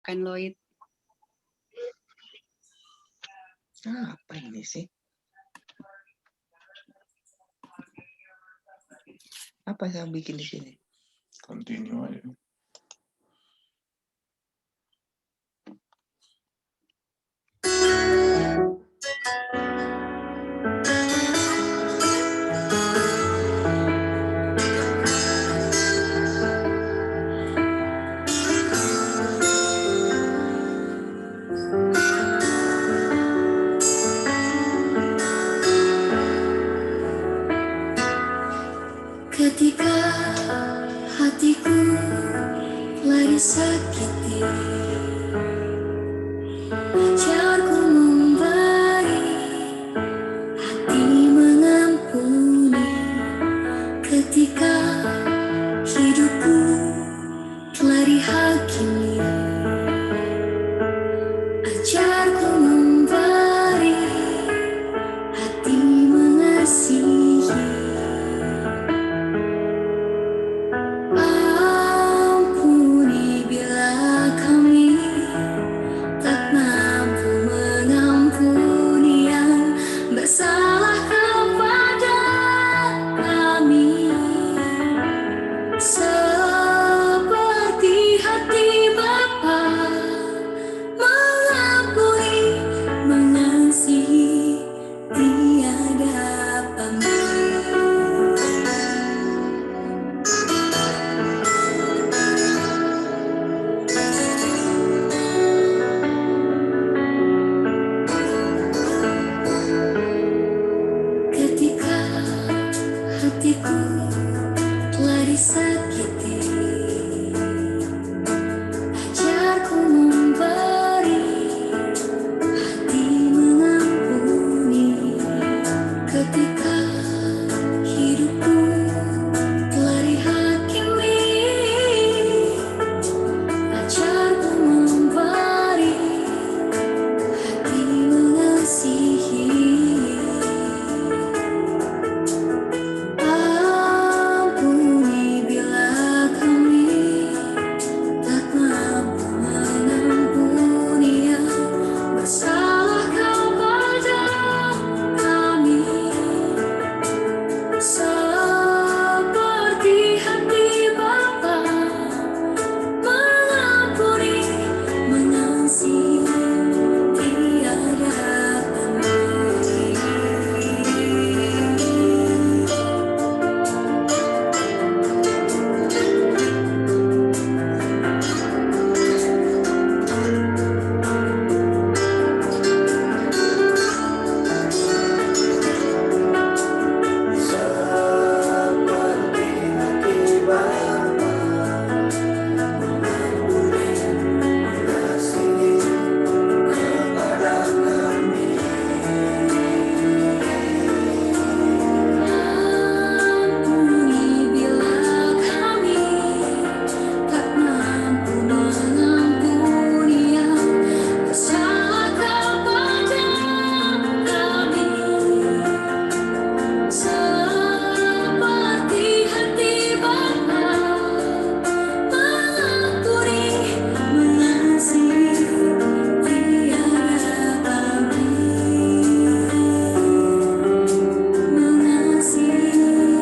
silakan Lloyd. Apa ini sih? Apa yang bikin di sini? Continue aja. Ketika hatiku lagi sakiti, ajarku memberi, hati mengampuni. Ketika hidupku telah dihakimi, ajarku memberi, hati mengasihi. Ampuni bila kami tak mampu mengampuni yang bersalah kepada kami, seperti hati Bapa mengampuni, mengasihi tiada pamrih. Ketika hatiku telah disakiti, ajarku memberi, hati mengampuni. Ketika hidupku telah dihakimi, ajarku memberi, hati mengasihi. Ampuni bila kami tak mampu mengampuni yang bersalah kepada kami, seperti hati Bapa mengampuni, mengasihi tiada pamrih. Ampuni bila kami tak mampu mengampuni yang bersalah kepada kami, seperti hati Bapa mengampuni, mengasihi tiada pamrih, mengasihi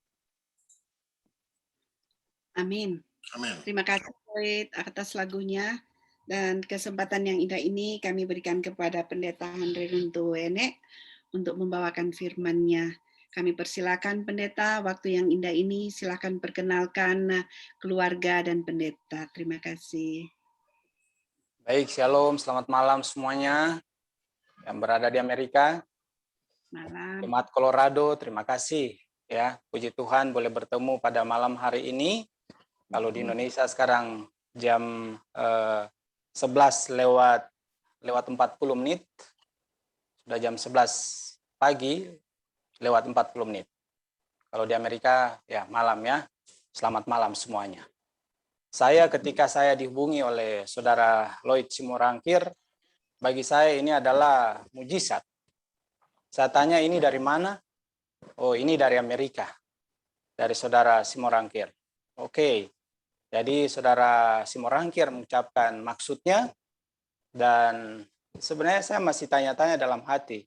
tiada pamrih. Amin. Amin. Terima kasih Lloyd atas lagunya, dan kesempatan yang indah ini kami berikan kepada Pendeta Andre Runtuwene untuk membawakan firman-Nya. Kami persilakan Pendeta, waktu yang indah ini silakan perkenalkan keluarga dan Pendeta. Terima kasih. Baik, shalom, selamat malam semuanya yang berada di Amerika, Malam. Jemaat Colorado, terima kasih ya. Puji Tuhan boleh bertemu pada malam hari ini. Kalau di Indonesia sekarang jam 11 lewat 40 menit, sudah jam 11 pagi lewat 40 menit. Kalau di Amerika ya malam ya. Selamat malam semuanya. Ketika saya dihubungi oleh Saudara Lloyd Simorangkir, bagi saya ini adalah mujizat. Saya tanya ini dari mana? Oh, ini dari Amerika. Dari saudara Simorangkir. Oke. Jadi saudara Simorangkir mengucapkan maksudnya, dan sebenarnya saya masih tanya-tanya dalam hati.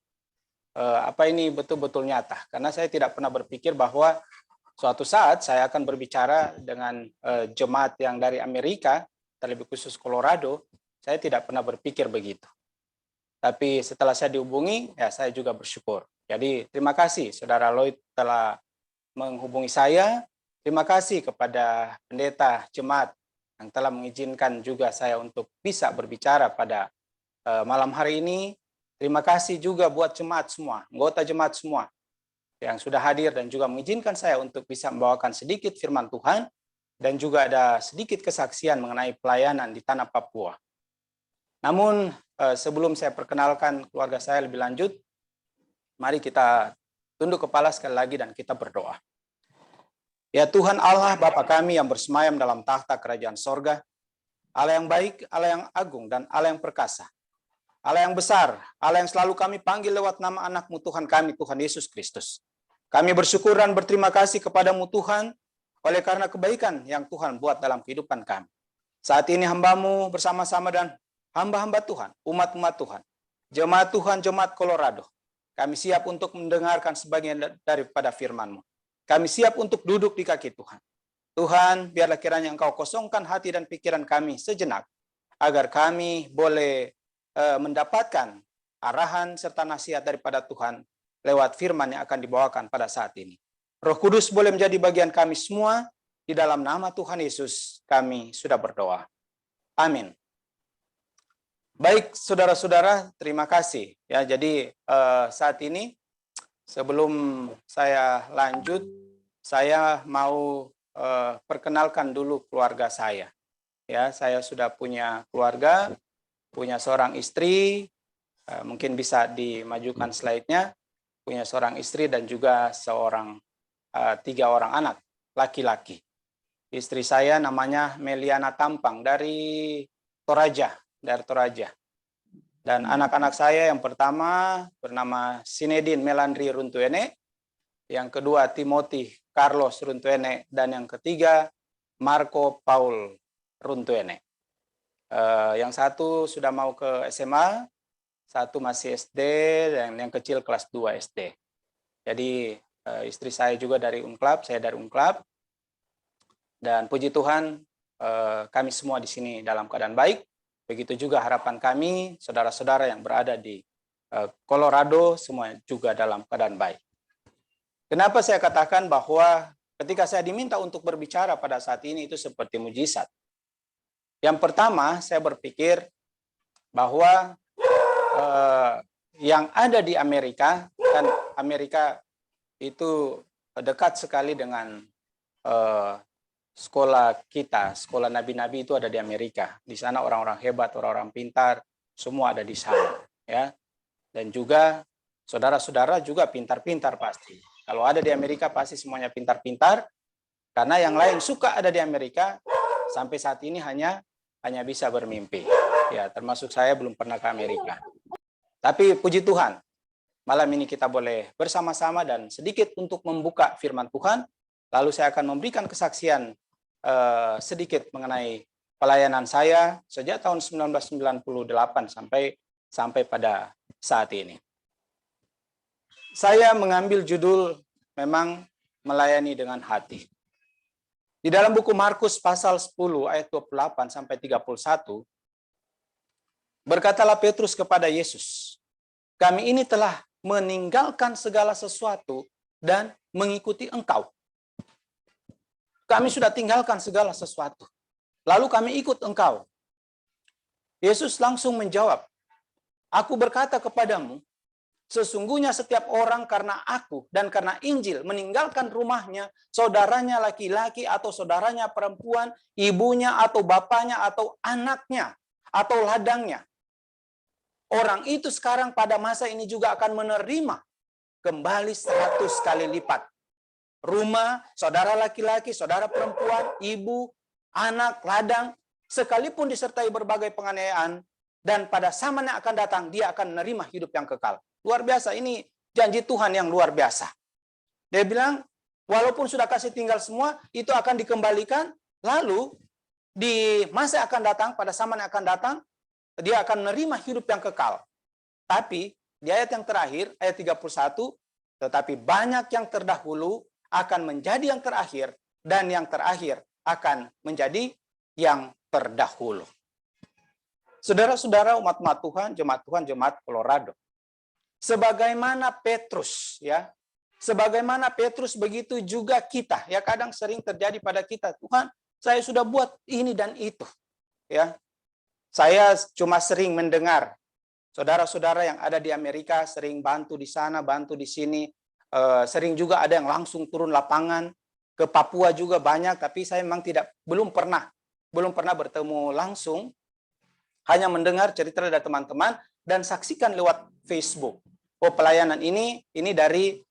Apa ini betul-betul nyata? Karena saya tidak pernah berpikir bahwa suatu saat saya akan berbicara dengan jemaat yang dari Amerika, terlebih khusus Colorado. Saya tidak pernah berpikir begitu. Tapi setelah saya dihubungi, ya saya juga bersyukur. Jadi terima kasih saudara Lloyd telah menghubungi saya. Terima kasih kepada pendeta jemaat yang telah mengizinkan juga saya untuk bisa berbicara pada malam hari ini. Terima kasih juga buat jemaat semua, anggota jemaat semua yang sudah hadir dan juga mengizinkan saya untuk bisa membawakan sedikit firman Tuhan, dan juga ada sedikit kesaksian mengenai pelayanan di tanah Papua. Namun sebelum saya perkenalkan keluarga saya lebih lanjut, mari kita tunduk kepala sekali lagi dan kita berdoa. Ya Tuhan Allah Bapa kami yang bersemayam dalam tahta kerajaan sorga, Allah yang baik, Allah yang agung, dan Allah yang perkasa, Allah yang besar, Allah yang selalu kami panggil lewat nama anak-Mu Tuhan kami, Tuhan Yesus Kristus. Kami bersyukur dan berterima kasih kepadamu Tuhan, oleh karena kebaikan yang Tuhan buat dalam kehidupan kami. Saat ini hamba-Mu bersama-sama dan hamba-hamba Tuhan, umat-umat Tuhan, jemaat Tuhan, jemaat Colorado, kami siap untuk mendengarkan sebagian daripada firman-Mu. Kami siap untuk duduk di kaki Tuhan. Tuhan, biarlah kiranya Engkau kosongkan hati dan pikiran kami sejenak, agar kami boleh mendapatkan arahan serta nasihat daripada Tuhan lewat firman yang akan dibawakan pada saat ini. Roh Kudus boleh menjadi bagian kami semua, di dalam nama Tuhan Yesus kami sudah berdoa. Amin. Baik, saudara-saudara, terima kasih. Ya, jadi saat ini sebelum saya lanjut, saya mau perkenalkan dulu keluarga saya. Ya, saya sudah punya keluarga, punya seorang istri, mungkin bisa dimajukan slide-nya, punya seorang istri dan juga tiga orang anak laki-laki. Istri saya namanya Meliana Tampang dari Toraja. Dan anak-anak saya yang pertama bernama Sinedin Melandri Runtuene, yang kedua Timothy Carlos Runtuene, dan yang ketiga Marco Paul Runtuene. Yang satu sudah mau ke SMA, satu masih SD, dan yang kecil kelas 2 SD. Jadi istri saya juga dari Unclub, saya dari Unclub. Dan puji Tuhan, kami semua di sini dalam keadaan baik. Begitu juga harapan kami, saudara-saudara yang berada di Colorado, semua juga dalam keadaan baik. Kenapa saya katakan bahwa ketika saya diminta untuk berbicara pada saat ini itu seperti mujizat? Yang pertama, saya berpikir bahwa yang ada di Amerika, kan Amerika itu dekat sekali dengan sekolah kita, sekolah nabi-nabi itu ada di Amerika. Di sana orang-orang hebat, orang-orang pintar, semua ada di sana. Ya. Dan juga saudara-saudara juga pintar-pintar pasti. Kalau ada di Amerika pasti semuanya pintar-pintar, karena yang lain suka ada di Amerika, sampai saat ini hanya bisa bermimpi. Ya, termasuk saya belum pernah ke Amerika. Tapi puji Tuhan, malam ini kita boleh bersama-sama dan sedikit untuk membuka firman Tuhan. Lalu saya akan memberikan kesaksian sedikit mengenai pelayanan saya sejak tahun 1998 sampai pada saat ini. Saya mengambil judul memang melayani dengan hati. Di dalam buku Markus pasal 10 ayat 28 sampai 31, berkatalah Petrus kepada Yesus, "Kami ini telah meninggalkan segala sesuatu dan mengikuti Engkau." Kami sudah tinggalkan segala sesuatu. Lalu kami ikut Engkau. Yesus langsung menjawab, "Aku berkata kepadamu, sesungguhnya setiap orang karena aku dan karena Injil meninggalkan rumahnya, saudaranya laki-laki atau saudaranya perempuan, ibunya atau bapaknya atau anaknya atau ladangnya. Orang itu sekarang pada masa ini juga akan menerima kembali 100 kali lipat. Rumah, saudara laki-laki, saudara perempuan, ibu, anak, ladang, sekalipun disertai berbagai penganiayaan, dan pada zaman yang akan datang dia akan menerima hidup yang kekal. Luar biasa, ini janji Tuhan yang luar biasa. Dia bilang, walaupun sudah kasih tinggal semua, itu akan dikembalikan, lalu di masa yang akan datang, pada zaman yang akan datang, dia akan menerima hidup yang kekal. Tapi di ayat yang terakhir, ayat 31, tetapi banyak yang terdahulu akan menjadi yang terakhir, dan yang terakhir akan menjadi yang terdahulu. Saudara-saudara umat-umat Tuhan, jemaat Colorado. Sebagaimana Petrus, ya, sebagaimana Petrus, begitu juga kita, ya, kadang sering terjadi pada kita, Tuhan, saya sudah buat ini dan itu, ya. Saya cuma sering mendengar saudara-saudara yang ada di Amerika sering bantu di sana, bantu di sini, sering juga ada yang langsung turun lapangan, ke Papua juga banyak, tapi saya memang belum pernah bertemu langsung, hanya mendengar cerita dari teman-teman dan saksikan lewat Facebook. Oh, pelayanan ini dari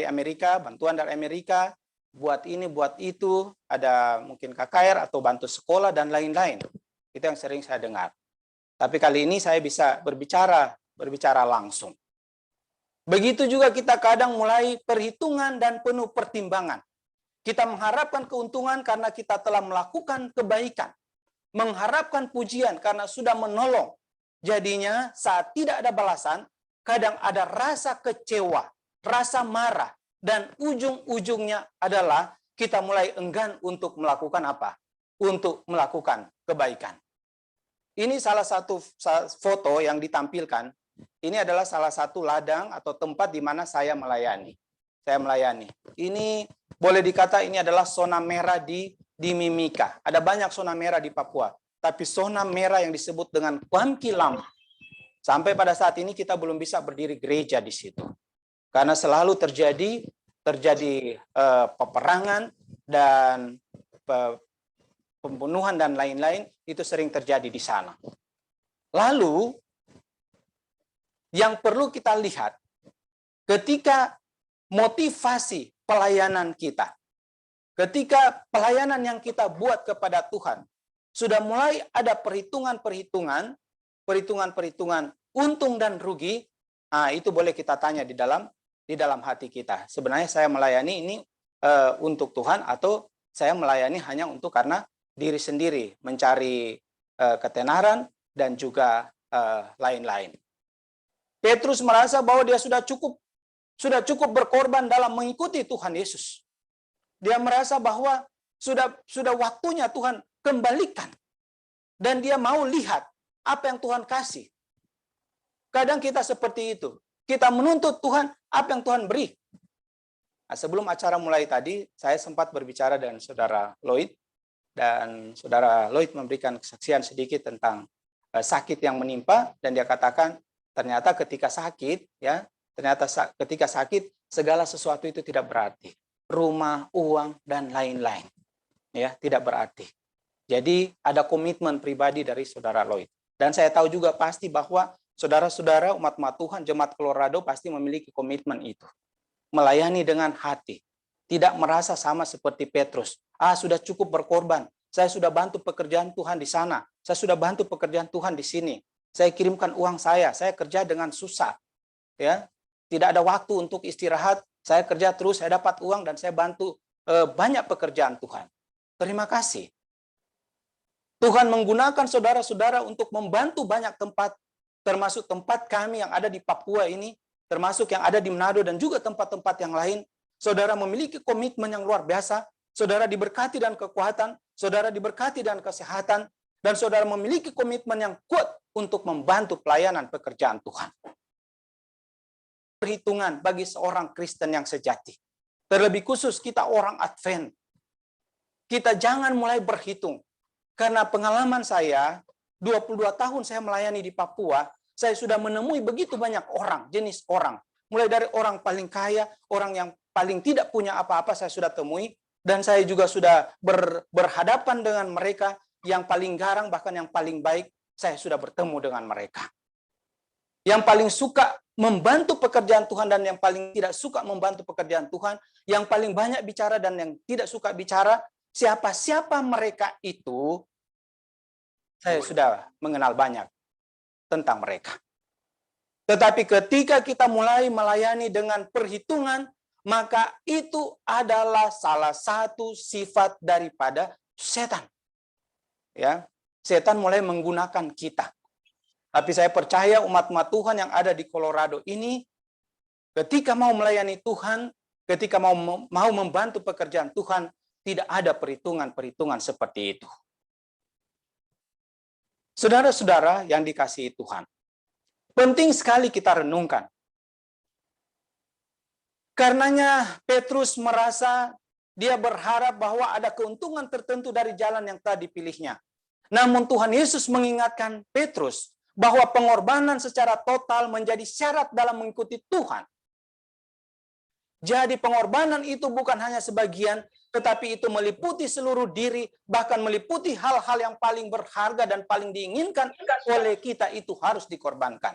Amerika, bantuan dari Amerika, buat ini, buat itu, ada mungkin KKR atau bantu sekolah dan lain-lain. Itu yang sering saya dengar. Tapi kali ini saya bisa berbicara langsung. Begitu juga kita kadang mulai perhitungan dan penuh pertimbangan. Kita mengharapkan keuntungan karena kita telah melakukan kebaikan. Mengharapkan pujian karena sudah menolong. Jadinya saat tidak ada balasan, kadang ada rasa kecewa, rasa marah, dan ujung-ujungnya adalah kita mulai enggan untuk melakukan apa? Untuk melakukan kebaikan. Ini salah satu foto yang ditampilkan. Ini adalah salah satu ladang atau tempat di mana saya melayani. Ini boleh dikata ini adalah zona merah di Mimika. Ada banyak zona merah di Papua. Tapi zona merah yang disebut dengan Kuamkilam. Sampai pada saat ini kita belum bisa berdiri gereja di situ. Karena selalu terjadi peperangan dan pembunuhan dan lain-lain, itu sering terjadi di sana. Lalu, yang perlu kita lihat, ketika motivasi pelayanan kita, ketika pelayanan yang kita buat kepada Tuhan, sudah mulai ada perhitungan untung dan rugi, itu boleh kita tanya di dalam hati kita. Sebenarnya saya melayani ini untuk Tuhan atau saya melayani hanya untuk karena diri sendiri, mencari ketenaran dan juga lain-lain. Petrus merasa bahwa dia sudah cukup berkorban dalam mengikuti Tuhan Yesus. Dia merasa bahwa sudah waktunya Tuhan kembalikan. Dan dia mau lihat apa yang Tuhan kasih. Kadang kita seperti itu. Kita menuntut Tuhan apa yang Tuhan beri. Nah, sebelum acara mulai tadi, saya sempat berbicara dengan Saudara Lloyd. Dan Saudara Lloyd memberikan kesaksian sedikit tentang sakit yang menimpa. Dan dia katakan, ternyata ketika sakit, segala sesuatu itu tidak berarti. Rumah, uang, dan lain-lain. Ya, tidak berarti. Jadi ada komitmen pribadi dari Saudara Lloyd. Dan saya tahu juga pasti bahwa saudara-saudara umat-umat Tuhan, jemaat Colorado pasti memiliki komitmen itu. Melayani dengan hati. Tidak merasa sama seperti Petrus. Sudah cukup berkorban. Saya sudah bantu pekerjaan Tuhan di sana. Saya sudah bantu pekerjaan Tuhan di sini. Saya kirimkan uang saya kerja dengan susah. Ya, tidak ada waktu untuk istirahat. Saya kerja terus, saya dapat uang dan saya bantu banyak pekerjaan Tuhan. Terima kasih. Tuhan menggunakan saudara-saudara untuk membantu banyak tempat, termasuk tempat kami yang ada di Papua ini, termasuk yang ada di Manado dan juga tempat-tempat yang lain. Saudara memiliki komitmen yang luar biasa, saudara diberkati dan kekuatan, saudara diberkati dan kesehatan, dan saudara memiliki komitmen yang kuat untuk membantu pelayanan pekerjaan Tuhan. Perhitungan bagi seorang Kristen yang sejati. Terlebih khusus kita orang Advent. Kita jangan mulai berhitung. Karena pengalaman saya, 22 tahun saya melayani di Papua, saya sudah menemui begitu banyak orang, jenis orang. Mulai dari orang paling kaya, orang yang paling tidak punya apa-apa saya sudah temui. Dan saya juga sudah berhadapan dengan mereka yang paling garang, bahkan yang paling baik, saya sudah bertemu dengan mereka. Yang paling suka membantu pekerjaan Tuhan dan yang paling tidak suka membantu pekerjaan Tuhan, yang paling banyak bicara dan yang tidak suka bicara, siapa mereka itu, saya sudah mengenal banyak. tentang mereka. Tetapi ketika kita mulai melayani dengan perhitungan, maka itu adalah salah satu sifat daripada setan. Ya, setan mulai menggunakan kita. Tapi saya percaya umat-umat Tuhan yang ada di Colorado ini, ketika mau melayani Tuhan, ketika mau membantu pekerjaan Tuhan, tidak ada perhitungan-perhitungan seperti itu. Saudara-saudara yang dikasihi Tuhan, penting sekali kita renungkan. Karenanya Petrus merasa dia berharap bahwa ada keuntungan tertentu dari jalan yang telah dipilihnya. Namun Tuhan Yesus mengingatkan Petrus bahwa pengorbanan secara total menjadi syarat dalam mengikuti Tuhan. Jadi pengorbanan itu bukan hanya sebagian, tetapi itu meliputi seluruh diri, bahkan meliputi hal-hal yang paling berharga dan paling diinginkan oleh kita itu harus dikorbankan.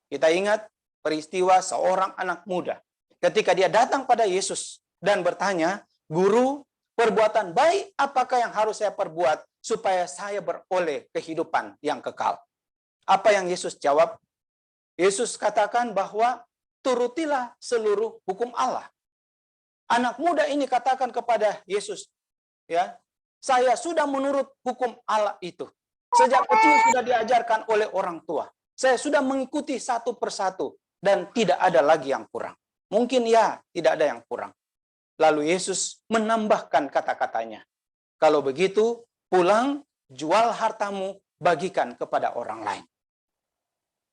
Kita ingat peristiwa seorang anak muda ketika dia datang pada Yesus dan bertanya, "Guru, perbuatan baik apakah yang harus saya perbuat supaya saya beroleh kehidupan yang kekal?" Apa yang Yesus jawab? Yesus katakan bahwa turutilah seluruh hukum Allah. Anak muda ini katakan kepada Yesus, ya, saya sudah menurut hukum Allah itu. Sejak kecil sudah diajarkan oleh orang tua. Saya sudah mengikuti satu persatu dan tidak ada lagi yang kurang. Mungkin ya, tidak ada yang kurang. Lalu Yesus menambahkan kata-katanya. Kalau begitu, pulang, jual hartamu, bagikan kepada orang lain.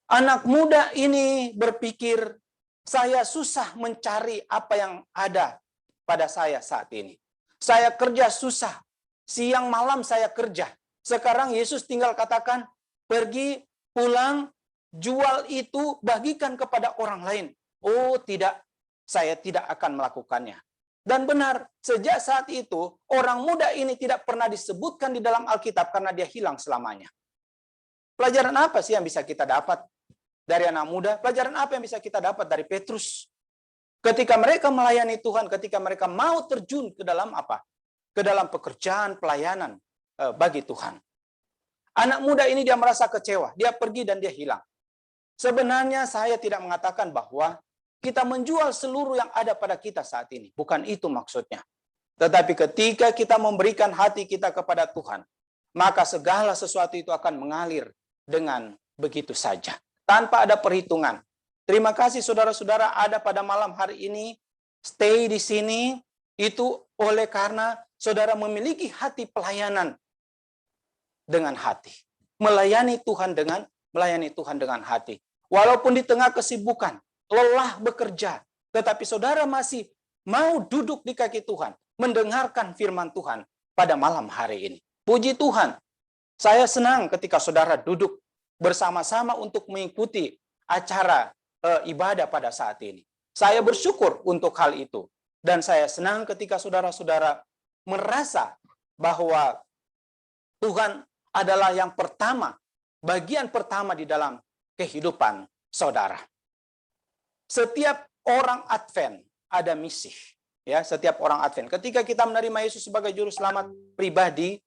Anak muda ini berpikir, saya susah mencari apa yang ada pada saya saat ini. Saya kerja susah. Siang malam saya kerja. Sekarang Yesus tinggal katakan, pergi, pulang, jual itu, bagikan kepada orang lain. Oh tidak, saya tidak akan melakukannya. Dan benar, sejak saat itu, orang muda ini tidak pernah disebutkan di dalam Alkitab karena dia hilang selamanya. Pelajaran apa sih yang bisa kita dapat dari anak muda? Pelajaran apa yang bisa kita dapat dari Petrus? Ketika mereka melayani Tuhan, ketika mereka mau terjun ke dalam apa? Ke dalam pekerjaan pelayanan bagi Tuhan. Anak muda ini dia merasa kecewa, dia pergi dan dia hilang. Sebenarnya saya tidak mengatakan bahwa kita menjual seluruh yang ada pada kita saat ini. Bukan itu maksudnya. Tetapi ketika kita memberikan hati kita kepada Tuhan, maka segala sesuatu itu akan mengalir dengan begitu saja. Tanpa ada perhitungan. Terima kasih saudara-saudara ada pada malam hari ini. Stay di sini. Itu oleh karena saudara memiliki hati pelayanan dengan hati. Melayani Tuhan dengan hati. Walaupun di tengah kesibukan, lelah bekerja, tetapi saudara masih mau duduk di kaki Tuhan, mendengarkan firman Tuhan pada malam hari ini. Puji Tuhan, saya senang ketika saudara duduk bersama-sama untuk mengikuti acara ibadah pada saat ini. Saya bersyukur untuk hal itu. Dan saya senang ketika saudara-saudara merasa bahwa Tuhan adalah yang pertama, bagian pertama di dalam kehidupan saudara. Setiap orang Advent ada misi. Ya, setiap orang Advent. Ketika kita menerima Yesus sebagai juru selamat pribadi,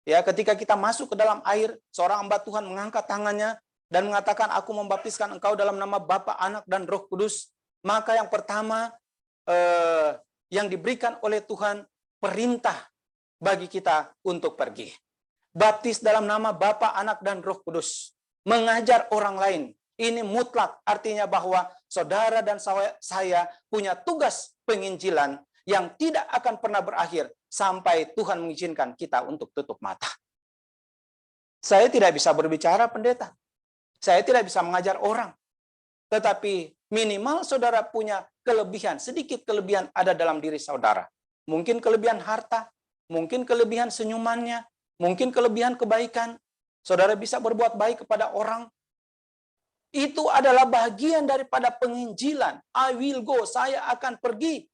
ya, ketika kita masuk ke dalam air, seorang hamba Tuhan mengangkat tangannya dan mengatakan, aku membaptiskan engkau dalam nama Bapa, Anak, dan Roh Kudus. Maka yang pertama yang diberikan oleh Tuhan perintah bagi kita untuk pergi. Baptis dalam nama Bapa, Anak, dan Roh Kudus. Mengajar orang lain. Ini mutlak, artinya bahwa saudara dan saya punya tugas penginjilan yang tidak akan pernah berakhir sampai Tuhan mengizinkan kita untuk tutup mata. Saya tidak bisa berbicara, pendeta. Saya tidak bisa mengajar orang. Tetapi minimal saudara punya kelebihan, sedikit kelebihan ada dalam diri saudara. Mungkin kelebihan harta, mungkin kelebihan senyumannya, mungkin kelebihan kebaikan. Saudara bisa berbuat baik kepada orang. Itu adalah bagian daripada penginjilan. I will go, saya akan pergi.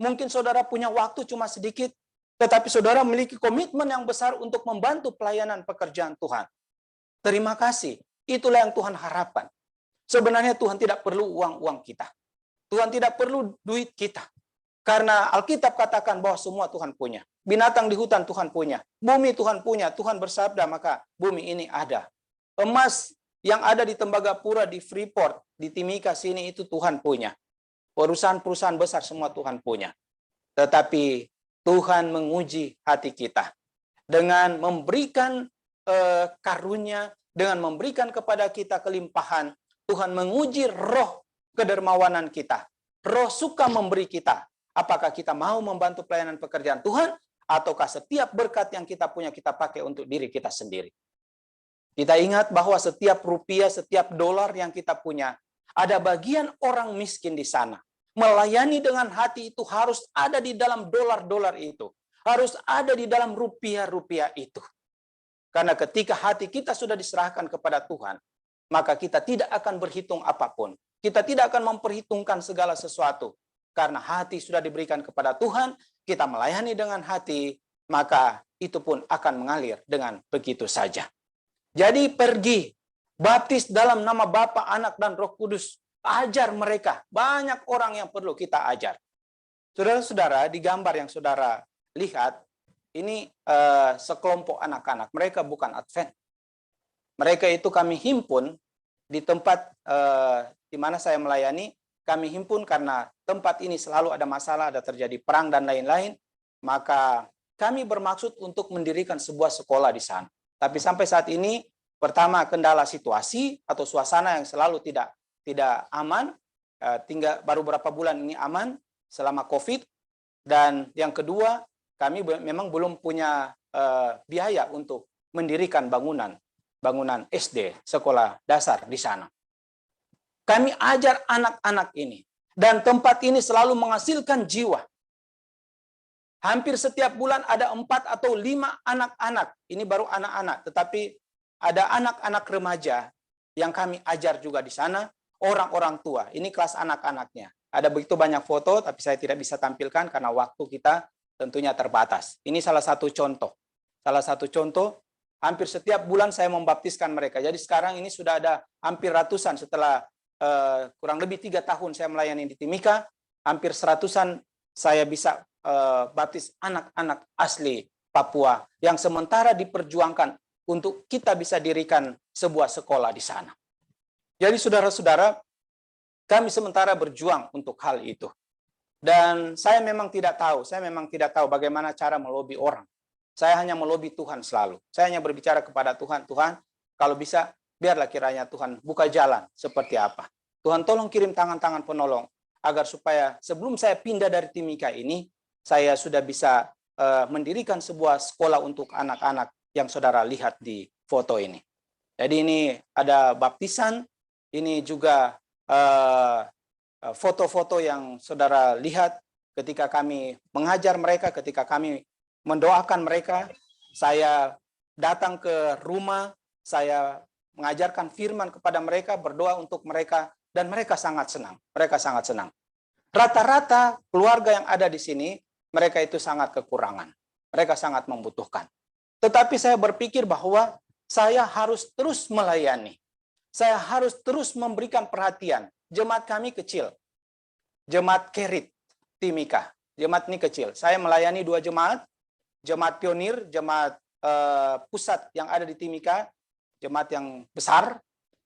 Mungkin saudara punya waktu cuma sedikit, tetapi saudara memiliki komitmen yang besar untuk membantu pelayanan pekerjaan Tuhan. Terima kasih. Itulah yang Tuhan harapkan. Sebenarnya Tuhan tidak perlu uang-uang kita. Tuhan tidak perlu duit kita. Karena Alkitab katakan bahwa semua Tuhan punya. Binatang di hutan Tuhan punya. Bumi Tuhan punya. Tuhan bersabda, maka bumi ini ada. Emas yang ada di Tembagapura, di Freeport, di Timika sini itu Tuhan punya. Perusahaan-perusahaan besar semua Tuhan punya. Tetapi Tuhan menguji hati kita dengan memberikan karunia, dengan memberikan kepada kita kelimpahan. Tuhan menguji roh kedermawanan kita, roh suka memberi kita. Apakah kita mau membantu pelayanan pekerjaan Tuhan, ataukah setiap berkat yang kita punya kita pakai untuk diri kita sendiri. Kita ingat bahwa setiap rupiah, setiap dolar yang kita punya, ada bagian orang miskin di sana. Melayani dengan hati itu harus ada di dalam dolar-dolar itu. Harus ada di dalam rupiah-rupiah itu. Karena ketika hati kita sudah diserahkan kepada Tuhan, maka kita tidak akan berhitung apapun. Kita tidak akan memperhitungkan segala sesuatu. Karena hati sudah diberikan kepada Tuhan, kita melayani dengan hati, maka itu pun akan mengalir dengan begitu saja. Jadi pergi, baptis dalam nama Bapa, Anak, dan Roh Kudus. Ajar mereka. Banyak orang yang perlu kita ajar. Saudara-saudara, di gambar yang saudara lihat, ini sekelompok anak-anak. Mereka bukan Advent. Mereka itu kami himpun di tempat di mana saya melayani. Kami himpun karena tempat ini selalu ada masalah, ada terjadi perang dan lain-lain. Maka kami bermaksud untuk mendirikan sebuah sekolah di sana. Tapi sampai saat ini, pertama kendala situasi atau suasana yang selalu tidak aman. Tinggal baru beberapa bulan ini aman selama COVID. Dan yang kedua, kami memang belum punya biaya untuk mendirikan bangunan SD, sekolah dasar di sana. Kami ajar anak-anak ini. Dan tempat ini selalu menghasilkan jiwa. Hampir setiap bulan ada 4 atau 5 anak-anak. Ini baru anak-anak. Tetapi ada anak-anak remaja yang kami ajar juga di sana. Orang-orang tua. Ini kelas anak-anaknya. Ada begitu banyak foto, tapi saya tidak bisa tampilkan karena waktu kita tentunya terbatas. Ini salah satu contoh. Salah satu contoh, hampir setiap bulan saya membaptiskan mereka. Jadi sekarang ini sudah ada hampir ratusan setelah kurang lebih 3 tahun saya melayani di Timika. Hampir 100-an saya bisa baptis anak-anak asli Papua yang sementara diperjuangkan untuk kita bisa dirikan sebuah sekolah di sana. Jadi saudara-saudara, kami sementara berjuang untuk hal itu. Dan saya memang tidak tahu bagaimana cara melobi orang. Saya hanya melobi Tuhan selalu. Saya hanya berbicara kepada Tuhan, Tuhan, kalau bisa, biarlah kiranya Tuhan buka jalan seperti apa. Tuhan tolong kirim tangan-tangan penolong, agar supaya sebelum saya pindah dari Timika ini, saya sudah bisa mendirikan sebuah sekolah untuk anak-anak yang saudara lihat di foto ini. Jadi ini ada baptisan, ini juga foto-foto yang saudara lihat ketika kami mengajar mereka, ketika kami mendoakan mereka. Saya datang ke rumah, saya mengajarkan firman kepada mereka, berdoa untuk mereka, dan mereka sangat senang. Mereka sangat senang. Rata-rata keluarga yang ada di sini, mereka itu sangat kekurangan. Mereka sangat membutuhkan. Tetapi saya berpikir bahwa saya harus terus melayani. Saya harus terus memberikan perhatian. Jemaat kami kecil. Jemaat Kerit, Timika. Jemaat ini kecil. Saya melayani 2 jemaat. Jemaat Pionir, jemaat pusat yang ada di Timika. Jemaat yang besar.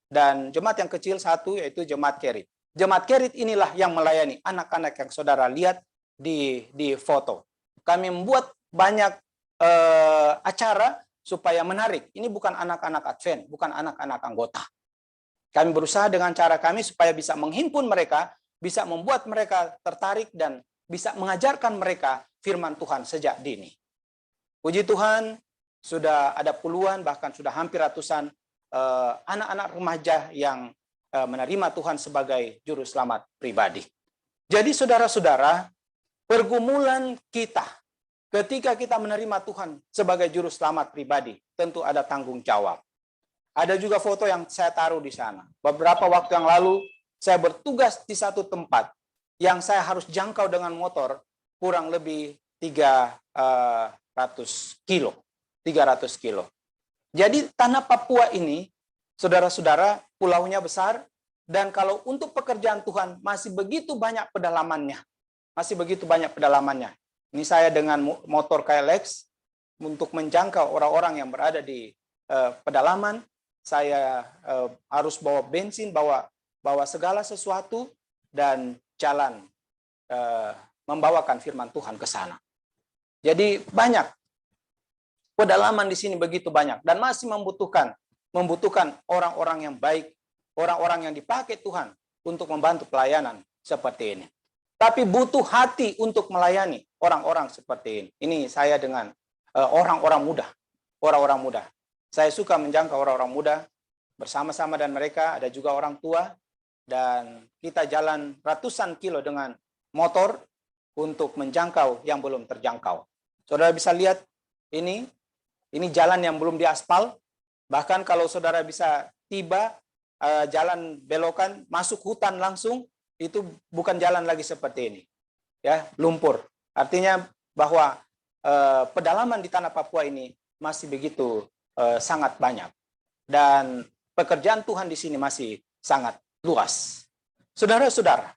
Dan jemaat yang kecil satu, yaitu jemaat Kerit. Jemaat Kerit inilah yang melayani anak-anak yang saudara lihat di foto. Kami membuat banyak acara supaya menarik. Ini bukan anak-anak Advent, bukan anak-anak anggota. Kami berusaha dengan cara kami supaya bisa menghimpun mereka, bisa membuat mereka tertarik dan bisa mengajarkan mereka firman Tuhan sejak dini. Puji Tuhan, sudah ada puluhan, bahkan sudah hampir ratusan anak-anak remaja yang menerima Tuhan sebagai juru selamat pribadi. Jadi saudara-saudara, pergumulan kita ketika kita menerima Tuhan sebagai juru selamat pribadi, tentu ada tanggung jawab. Ada juga foto yang saya taruh di sana. Beberapa waktu yang lalu, saya bertugas di satu tempat yang saya harus jangkau dengan motor kurang lebih 300 kilo. 300 kilo. Jadi tanah Papua ini, saudara-saudara, pulaunya besar, dan kalau untuk pekerjaan Tuhan masih begitu banyak pedalamannya. Masih begitu banyak pedalamannya. Ini saya dengan motor KLX untuk menjangkau orang-orang yang berada di pedalaman. saya harus bawa bensin, bawa segala sesuatu dan jalan membawakan firman Tuhan ke sana. Jadi banyak pedalaman di sini, begitu banyak, dan masih membutuhkan orang-orang yang baik, orang-orang yang dipakai Tuhan untuk membantu pelayanan seperti ini. Tapi butuh hati untuk melayani orang-orang seperti ini. Ini saya dengan orang-orang muda. Saya suka menjangkau orang-orang muda bersama-sama, dan mereka ada juga orang tua, dan kita jalan ratusan kilo dengan motor untuk menjangkau yang belum terjangkau. Saudara bisa lihat ini jalan yang belum diaspal. Bahkan kalau saudara bisa tiba jalan belokan masuk hutan langsung, itu bukan jalan lagi seperti ini. Ya, lumpur. Artinya bahwa pedalaman di tanah Papua ini masih begitu sangat banyak. Dan pekerjaan Tuhan di sini masih sangat luas. Saudara-saudara,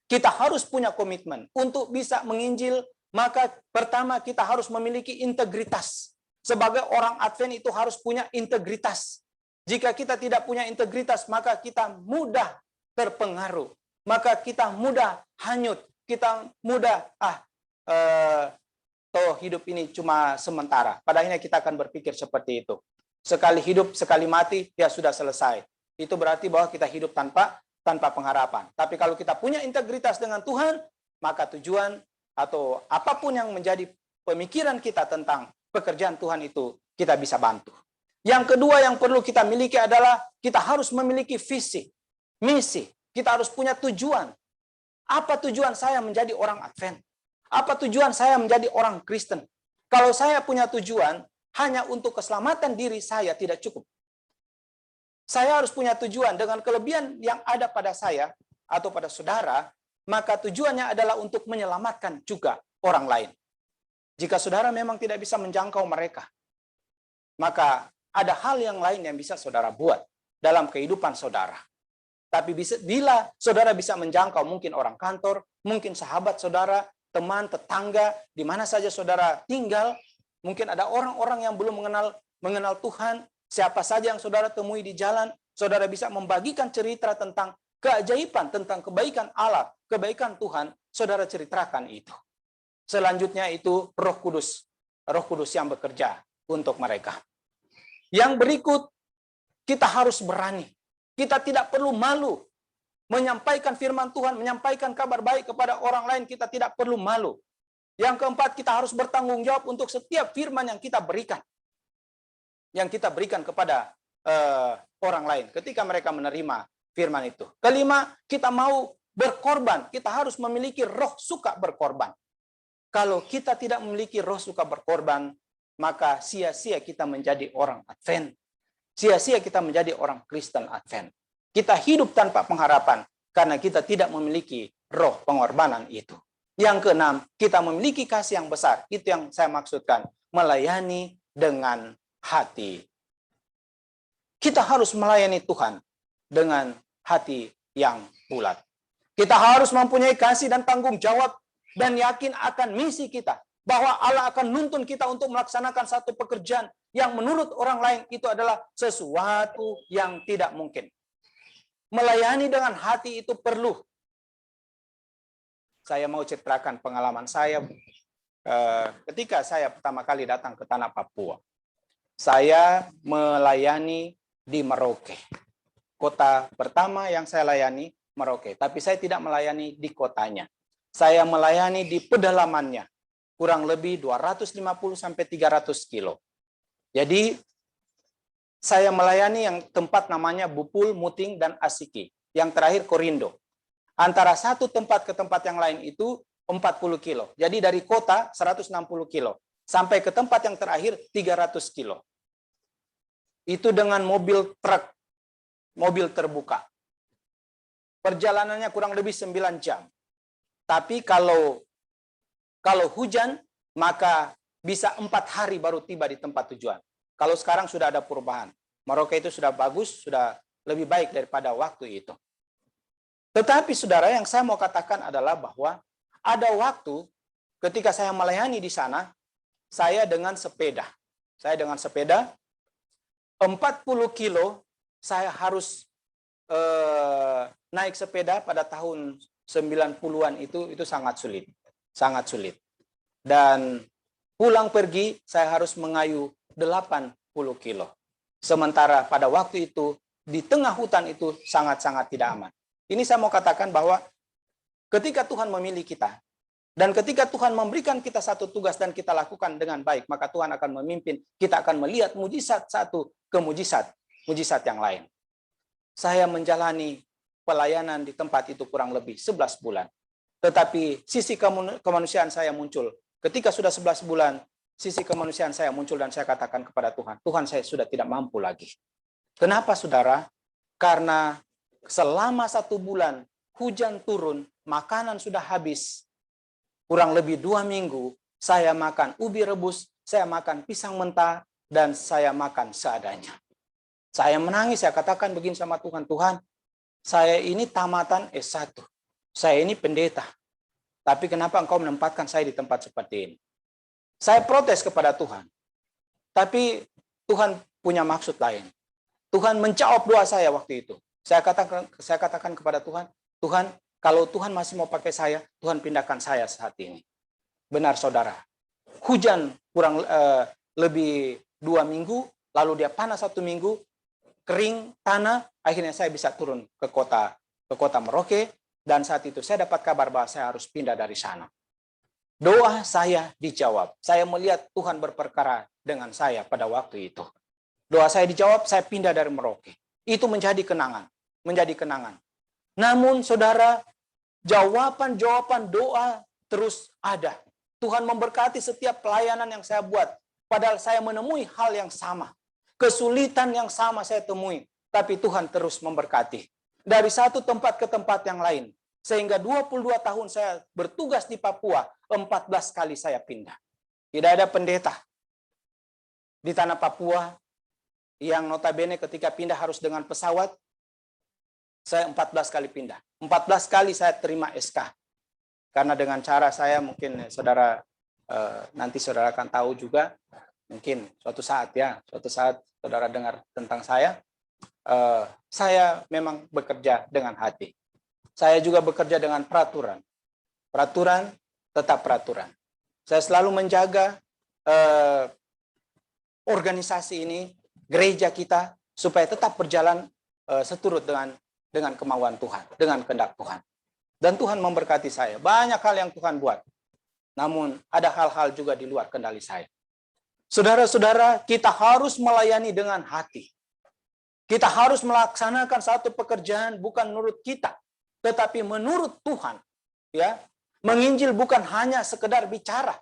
kita harus punya komitmen untuk bisa menginjil. Maka pertama kita harus memiliki integritas. Sebagai orang Advent itu harus punya integritas. Jika kita tidak punya integritas, maka kita mudah terpengaruh. Maka kita mudah hanyut. Kita mudah, hidup ini cuma sementara. Pada akhirnya kita akan berpikir seperti itu. Sekali hidup, sekali mati, ya sudah selesai. Itu berarti bahwa kita hidup tanpa pengharapan. Tapi kalau kita punya integritas dengan Tuhan, maka tujuan atau apapun yang menjadi pemikiran kita tentang pekerjaan Tuhan itu, kita bisa bantu. Yang kedua yang perlu kita miliki adalah kita harus memiliki visi, misi. Kita harus punya tujuan. Apa tujuan saya menjadi orang Advent? Apa tujuan saya menjadi orang Kristen? Kalau saya punya tujuan hanya untuk keselamatan diri saya, tidak cukup. Saya harus punya tujuan dengan kelebihan yang ada pada saya atau pada saudara, maka tujuannya adalah untuk menyelamatkan juga orang lain. Jika saudara memang tidak bisa menjangkau mereka, maka ada hal yang lain yang bisa saudara buat dalam kehidupan saudara. Tapi bila saudara bisa menjangkau mungkin orang kantor, mungkin sahabat saudara, teman, tetangga, di mana saja saudara tinggal, mungkin ada orang-orang yang belum mengenal Tuhan, siapa saja yang saudara temui di jalan, saudara bisa membagikan cerita tentang keajaiban, tentang kebaikan Allah, kebaikan Tuhan, saudara ceritakan itu. Selanjutnya itu Roh Kudus yang bekerja untuk mereka. Yang berikut, kita harus berani. Kita tidak perlu malu menyampaikan firman Tuhan, menyampaikan kabar baik kepada orang lain, kita tidak perlu malu. Yang keempat, kita harus bertanggung jawab untuk setiap firman yang kita berikan. Yang kita berikan kepada orang lain ketika mereka menerima firman itu. Kelima, kita mau berkorban. Kita harus memiliki roh suka berkorban. Kalau kita tidak memiliki roh suka berkorban, maka sia-sia kita menjadi orang Advent. Sia-sia kita menjadi orang Kristen Advent. Kita hidup tanpa pengharapan karena kita tidak memiliki roh pengorbanan itu. Yang keenam, kita memiliki kasih yang besar. Itu yang saya maksudkan, melayani dengan hati. Kita harus melayani Tuhan dengan hati yang bulat. Kita harus mempunyai kasih dan tanggung jawab dan yakin akan misi kita. Bahwa Allah akan nuntun kita untuk melaksanakan satu pekerjaan yang menurut orang lain itu adalah sesuatu yang tidak mungkin. Melayani dengan hati itu perlu. Saya mau ceritakan pengalaman saya ketika saya pertama kali datang ke tanah Papua. Saya melayani di Merauke. Kota pertama yang saya layani, Merauke. Tapi saya tidak melayani di kotanya. Saya melayani di pedalamannya. Kurang lebih 250 sampai 300 kilo. Jadi, saya melayani yang tempat namanya Bupul, Muting, dan Asiki. Yang terakhir Korindo. Antara satu tempat ke tempat yang lain itu 40 kilo. Jadi dari kota 160 kilo. Sampai ke tempat yang terakhir 300 kilo. Itu dengan mobil truk, mobil terbuka. Perjalanannya kurang lebih 9 jam. Tapi kalau hujan, maka bisa 4 hari baru tiba di tempat tujuan. Kalau sekarang sudah ada perubahan. Merauke itu sudah bagus, sudah lebih baik daripada waktu itu. Tetapi saudara, yang saya mau katakan adalah bahwa ada waktu ketika saya melayani di sana, saya dengan sepeda. 40 kilo saya harus naik sepeda pada tahun 90-an itu sangat sulit. Sangat sulit. Dan pulang pergi saya harus mengayu 80 kilo. Sementara pada waktu itu di tengah hutan itu sangat-sangat tidak aman. Ini saya mau katakan bahwa ketika Tuhan memilih kita dan ketika Tuhan memberikan kita satu tugas dan kita lakukan dengan baik, maka Tuhan akan memimpin, kita akan melihat mujizat satu ke mujizat yang lain. Saya menjalani pelayanan di tempat itu kurang lebih 11 bulan. Tetapi sisi kemanusiaan saya muncul. Ketika sudah 11 bulan, sisi kemanusiaan saya muncul dan saya katakan kepada Tuhan, Tuhan, saya sudah tidak mampu lagi. Kenapa, saudara? Karena selama 1 bulan hujan turun, makanan sudah habis. Kurang lebih 2 minggu, saya makan ubi rebus, saya makan pisang mentah, dan saya makan seadanya. Saya menangis, saya katakan begini sama Tuhan, Tuhan, saya ini tamatan S1, saya ini pendeta. Tapi kenapa Engkau menempatkan saya di tempat seperti ini? Saya protes kepada Tuhan. Tapi Tuhan punya maksud lain. Tuhan menjawab doa saya waktu itu. Saya katakan kepada Tuhan, Tuhan, kalau Tuhan masih mau pakai saya, Tuhan pindahkan saya saat ini. Benar, saudara. Hujan kurang lebih 2 minggu, lalu dia panas 1 minggu, kering tanah, akhirnya saya bisa turun ke kota Merauke, dan saat itu saya dapat kabar bahwa saya harus pindah dari sana. Doa saya dijawab. Saya melihat Tuhan berperkara dengan saya pada waktu itu. Doa saya dijawab, saya pindah dari Merauke. Itu menjadi kenangan. Namun saudara, jawaban doa terus ada. Tuhan memberkati setiap pelayanan yang saya buat. Padahal saya menemui hal yang sama. Kesulitan yang sama saya temui. Tapi Tuhan terus memberkati. Dari satu tempat ke tempat yang lain. Sehingga 22 tahun saya bertugas di Papua, 14 kali saya pindah. Tidak ada pendeta di tanah Papua yang notabene ketika pindah harus dengan pesawat. Saya 14 kali pindah. 14 kali saya terima SK. Karena dengan cara saya mungkin saudara nanti saudara akan tahu juga, mungkin suatu saat saudara dengar tentang saya memang bekerja dengan hati. Saya juga bekerja dengan peraturan. Peraturan tetap peraturan. Saya selalu menjaga organisasi ini, gereja kita, supaya tetap berjalan seturut dengan kemauan Tuhan, dengan kehendak Tuhan. Dan Tuhan memberkati saya. Banyak hal yang Tuhan buat. Namun ada hal-hal juga di luar kendali saya. Saudara-saudara, kita harus melayani dengan hati. Kita harus melaksanakan satu pekerjaan bukan menurut kita, tetapi menurut Tuhan. Ya, menginjil bukan hanya sekedar bicara.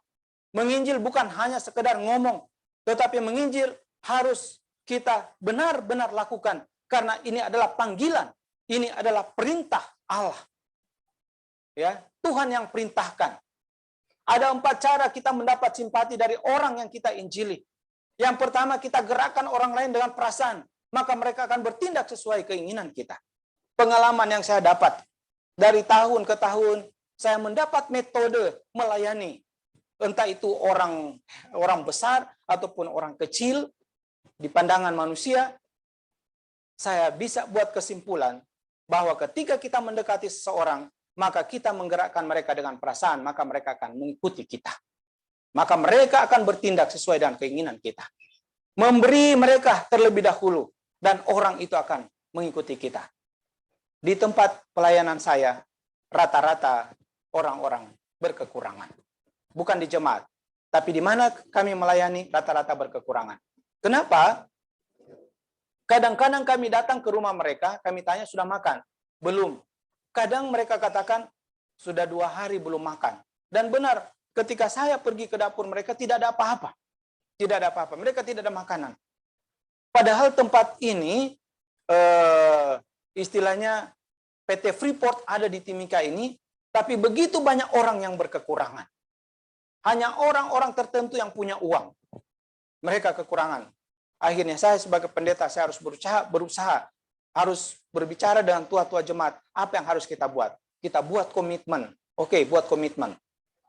Menginjil bukan hanya sekedar ngomong, tetapi menginjil harus kita benar-benar lakukan. Karena ini adalah panggilan. Ini adalah perintah Allah. Ya, Tuhan yang perintahkan. Ada 4 cara kita mendapat simpati dari orang yang kita injili. Yang pertama, kita gerakkan orang lain dengan perasaan. Maka mereka akan bertindak sesuai keinginan kita. Pengalaman yang saya dapat. Dari tahun ke tahun, saya mendapat metode melayani. Entah itu orang besar ataupun orang kecil. Di pandangan manusia, saya bisa buat kesimpulan bahwa ketika kita mendekati seseorang, maka kita menggerakkan mereka dengan perasaan, maka mereka akan mengikuti kita. Maka mereka akan bertindak sesuai dengan keinginan kita. Memberi mereka terlebih dahulu, dan orang itu akan mengikuti kita. Di tempat pelayanan saya, rata-rata orang-orang berkekurangan. Bukan di jemaat, tapi di mana kami melayani, rata-rata berkekurangan. Kenapa? Kadang-kadang kami datang ke rumah mereka, kami tanya, sudah makan? Belum. Kadang mereka katakan, sudah 2 hari belum makan. Dan benar, ketika saya pergi ke dapur mereka, tidak ada apa-apa. Tidak ada apa-apa, mereka tidak ada makanan. Padahal tempat ini, istilahnya PT Freeport ada di Timika ini, tapi begitu banyak orang yang berkekurangan. Hanya orang-orang tertentu yang punya uang. Mereka kekurangan. Akhirnya saya sebagai pendeta, saya harus berusaha harus berbicara dengan tua-tua jemaat. Apa yang harus kita buat? Kita buat komitmen. Oke, buat komitmen.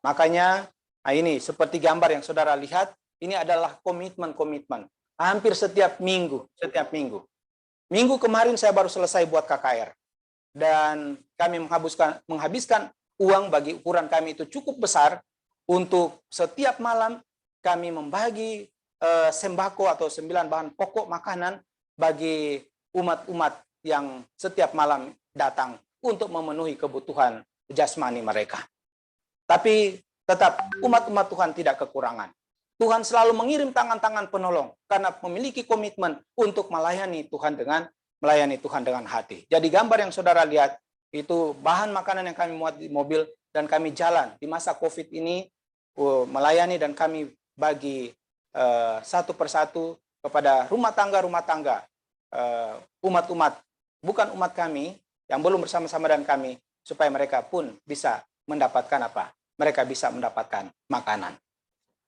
Makanya, ini seperti gambar yang saudara lihat, ini adalah komitmen-komitmen. hampir setiap minggu. Minggu kemarin saya baru selesai buat KKR. Dan kami menghabiskan uang bagi ukuran kami itu cukup besar untuk setiap malam kami membagi sembako atau 9 bahan pokok makanan bagi umat-umat yang setiap malam datang untuk memenuhi kebutuhan jasmani mereka. Tapi tetap umat-umat Tuhan tidak kekurangan. Tuhan selalu mengirim tangan-tangan penolong karena memiliki komitmen untuk melayani Tuhan dengan hati. Jadi gambar yang saudara lihat itu bahan makanan yang kami muat di mobil dan kami jalan di masa COVID ini melayani dan kami bagi satu persatu kepada rumah tangga umat-umat bukan umat kami yang belum bersama-sama dengan kami supaya mereka pun bisa mendapatkan apa? Mereka bisa mendapatkan makanan.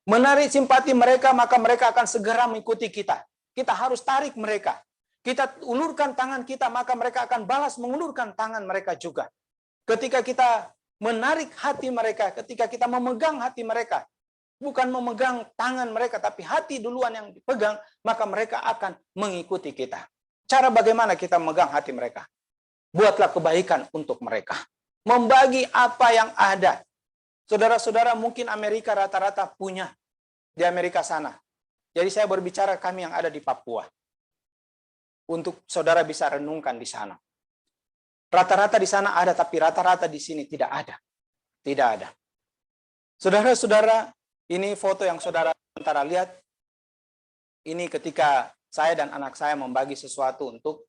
Menarik simpati mereka, maka mereka akan segera mengikuti kita. Kita harus tarik mereka. Kita ulurkan tangan kita, maka mereka akan balas mengulurkan tangan mereka juga. Ketika kita menarik hati mereka, ketika kita memegang hati mereka, bukan memegang tangan mereka, tapi hati duluan yang dipegang, maka mereka akan mengikuti kita. Cara bagaimana kita memegang hati mereka? Buatlah kebaikan untuk mereka. Membagi apa yang ada. Saudara-saudara mungkin Amerika rata-rata punya di Amerika sana. Jadi saya berbicara kami yang ada di Papua. Untuk saudara bisa renungkan di sana. Rata-rata di sana ada, tapi rata-rata di sini tidak ada. Tidak ada. Saudara-saudara, ini foto yang saudara antara lihat. Ini ketika saya dan anak saya membagi sesuatu untuk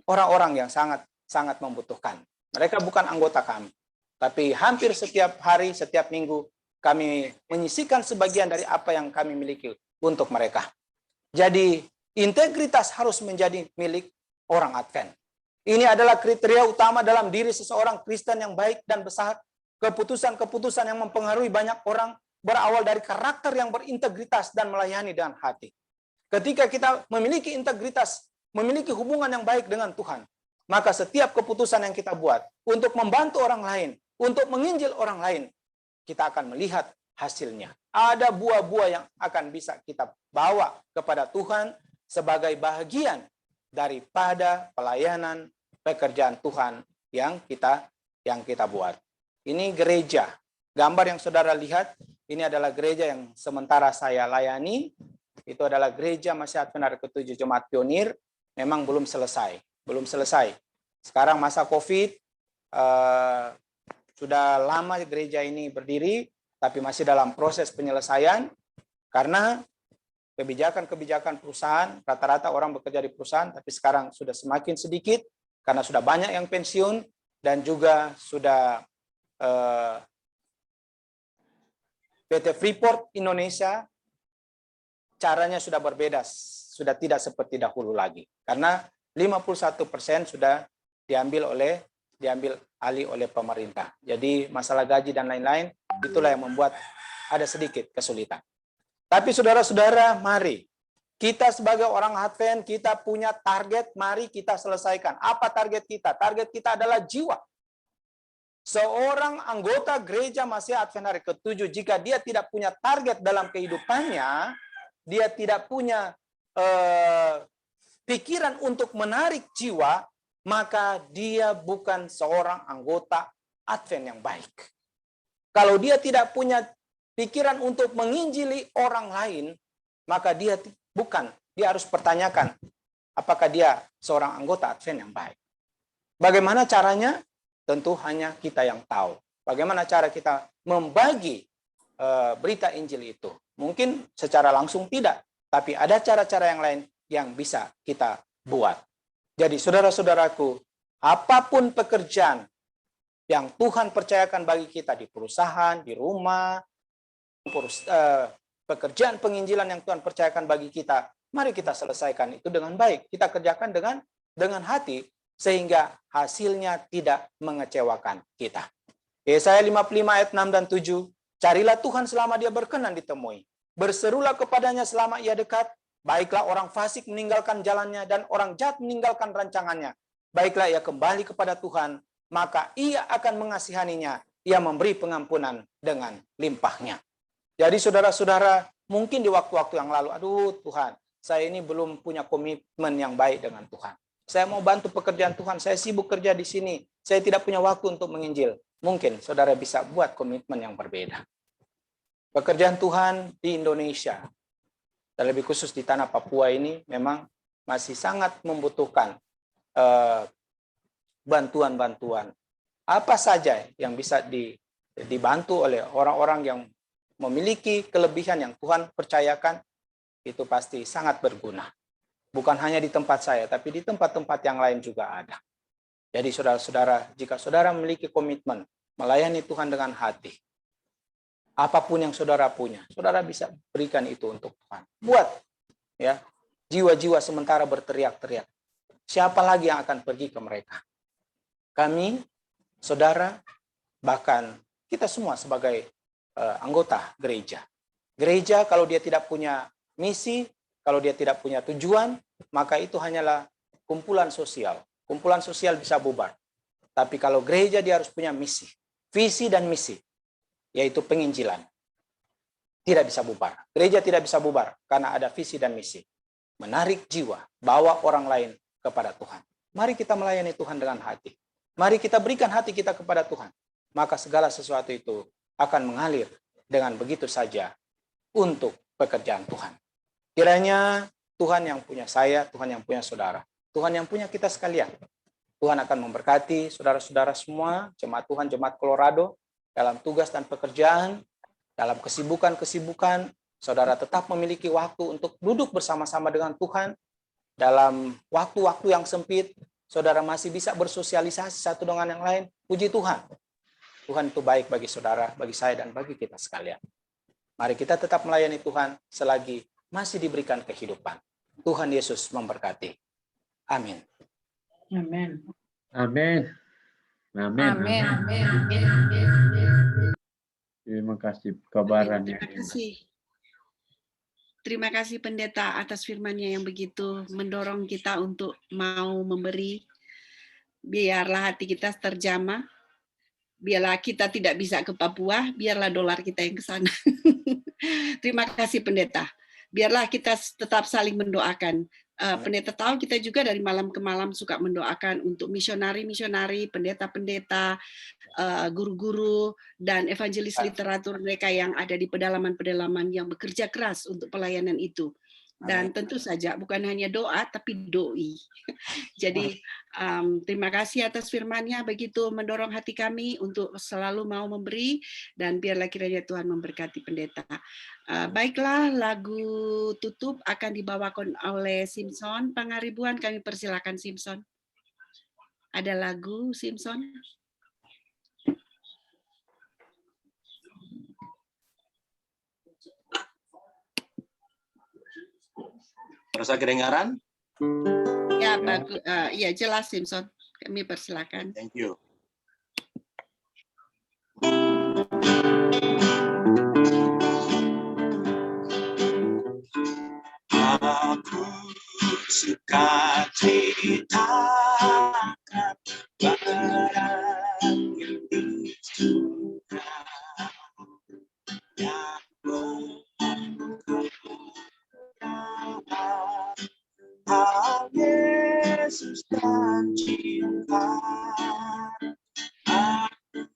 orang-orang yang sangat membutuhkan. Mereka bukan anggota kami. Tapi hampir setiap hari, setiap minggu, kami menyisihkan sebagian dari apa yang kami miliki untuk mereka. Jadi, integritas harus menjadi milik orang Advent. Ini adalah kriteria utama dalam diri seseorang Kristen yang baik dan besar. Keputusan-keputusan yang mempengaruhi banyak orang berawal dari karakter yang berintegritas dan melayani dengan hati. Ketika kita memiliki integritas, memiliki hubungan yang baik dengan Tuhan, maka setiap keputusan yang kita buat untuk membantu orang lain, untuk menginjil orang lain, kita akan melihat hasilnya. Ada buah-buah yang akan bisa kita bawa kepada Tuhan sebagai bahagian daripada pelayanan pekerjaan Tuhan yang kita buat. Ini gereja. Gambar yang saudara lihat, ini adalah gereja yang sementara saya layani. Itu adalah gereja Masih Advent Hari ke-7 Jemaat Pionir. Memang belum selesai. Sekarang masa COVID, sudah lama gereja ini berdiri, tapi masih dalam proses penyelesaian, karena kebijakan-kebijakan perusahaan, rata-rata orang bekerja di perusahaan, tapi sekarang sudah semakin sedikit, karena sudah banyak yang pensiun, dan juga sudah PT Freeport Indonesia, caranya sudah berbeda, sudah tidak seperti dahulu lagi. Karena 51% sudah diambil alih oleh pemerintah. Jadi masalah gaji dan lain-lain, itulah yang membuat ada sedikit kesulitan. Tapi saudara-saudara, mari kita sebagai orang Advent, kita punya target, mari kita selesaikan. Apa target kita? Target kita adalah jiwa. Seorang anggota gereja Masih Advent Hari ke-7, jika dia tidak punya target dalam kehidupannya, dia tidak punya pikiran untuk menarik jiwa, maka dia bukan seorang anggota Advent yang baik. Kalau dia tidak punya pikiran untuk menginjili orang lain, maka dia harus pertanyakan apakah dia seorang anggota Advent yang baik. Bagaimana caranya? Tentu hanya kita yang tahu. Bagaimana cara kita membagi berita Injil itu? Mungkin secara langsung tidak, tapi ada cara-cara yang lain yang bisa kita buat. Jadi saudara-saudaraku, apapun pekerjaan yang Tuhan percayakan bagi kita di perusahaan, di rumah, pekerjaan penginjilan yang Tuhan percayakan bagi kita, mari kita selesaikan itu dengan baik. Kita kerjakan dengan hati, sehingga hasilnya tidak mengecewakan kita. Yesaya 55 ayat 6 dan 7, carilah Tuhan selama dia berkenan ditemui. Berserulah kepadanya selama ia dekat. Baiklah orang fasik meninggalkan jalannya dan orang jahat meninggalkan rancangannya. Baiklah ia kembali kepada Tuhan, maka ia akan mengasihaninya. Ia memberi pengampunan dengan limpahnya. Jadi saudara-saudara, mungkin di waktu-waktu yang lalu, aduh Tuhan, saya ini belum punya komitmen yang baik dengan Tuhan. Saya mau bantu pekerjaan Tuhan, saya sibuk kerja di sini, saya tidak punya waktu untuk menginjil. Mungkin saudara bisa buat komitmen yang berbeda. Pekerjaan Tuhan di Indonesia, dan lebih khusus di tanah Papua ini, memang masih sangat membutuhkan bantuan-bantuan. Apa saja yang bisa dibantu oleh orang-orang yang memiliki kelebihan yang Tuhan percayakan, itu pasti sangat berguna. Bukan hanya di tempat saya, tapi di tempat-tempat yang lain juga ada. Jadi saudara-saudara, jika saudara memiliki komitmen melayani Tuhan dengan hati, apapun yang saudara punya, saudara bisa berikan itu untuk Tuhan. Buat ya, jiwa-jiwa sementara berteriak-teriak. Siapa lagi yang akan pergi ke mereka? Kami, saudara, bahkan kita semua sebagai anggota gereja. Gereja kalau dia tidak punya misi, kalau dia tidak punya tujuan, maka itu hanyalah kumpulan sosial. Kumpulan sosial bisa bubar. Tapi kalau gereja dia harus punya misi, visi dan misi, yaitu penginjilan. Tidak bisa bubar. Gereja tidak bisa bubar karena ada visi dan misi. Menarik jiwa, bawa orang lain kepada Tuhan. Mari kita melayani Tuhan dengan hati. Mari kita berikan hati kita kepada Tuhan. Maka segala sesuatu itu akan mengalir dengan begitu saja untuk pekerjaan Tuhan. Kiranya Tuhan yang punya saya, Tuhan yang punya saudara, Tuhan yang punya kita sekalian. Tuhan akan memberkati saudara-saudara semua, jemaat Tuhan, jemaat Colorado, dalam tugas dan pekerjaan, dalam kesibukan-kesibukan, saudara tetap memiliki waktu untuk duduk bersama-sama dengan Tuhan. Dalam waktu-waktu yang sempit, saudara masih bisa bersosialisasi satu dengan yang lain. Puji Tuhan. Tuhan itu baik bagi saudara, bagi saya, dan bagi kita sekalian. Mari kita tetap melayani Tuhan selagi masih diberikan kehidupan. Tuhan Yesus memberkati. Amin. Amin. Amin. Amin. Amin. Terima kasih kabarannya. Terima kasih. Terima kasih Pendeta atas firman-Nya yang begitu mendorong kita untuk mau memberi. Biarlah hati kita terjamah. Biarlah kita tidak bisa ke Papua, biarlah dolar kita yang ke sana. Terima kasih Pendeta. Biarlah kita tetap saling mendoakan. Pendeta tahu kita juga dari malam ke malam suka mendoakan untuk misionari-misionari, pendeta-pendeta, guru-guru, dan evangelis literatur mereka yang ada di pedalaman-pedalaman yang bekerja keras untuk pelayanan itu. Dan tentu saja bukan hanya doa, tapi doi. Jadi terima kasih atas firman-Nya, begitu mendorong hati kami untuk selalu mau memberi, dan biarlah kiranya Tuhan memberkati Pendeta. Baiklah, lagu tutup akan dibawakan oleh Simpson Pangaribuan. Kami persilakan Simpson. Ada lagu Simpson? Rasa kedengaran? Ya, bagus. Ya, jelas Simpson. Kami persilakan. Thank you. Aku suka ceritakan barang yang disuka yang hal Yesus dan cinta. Aku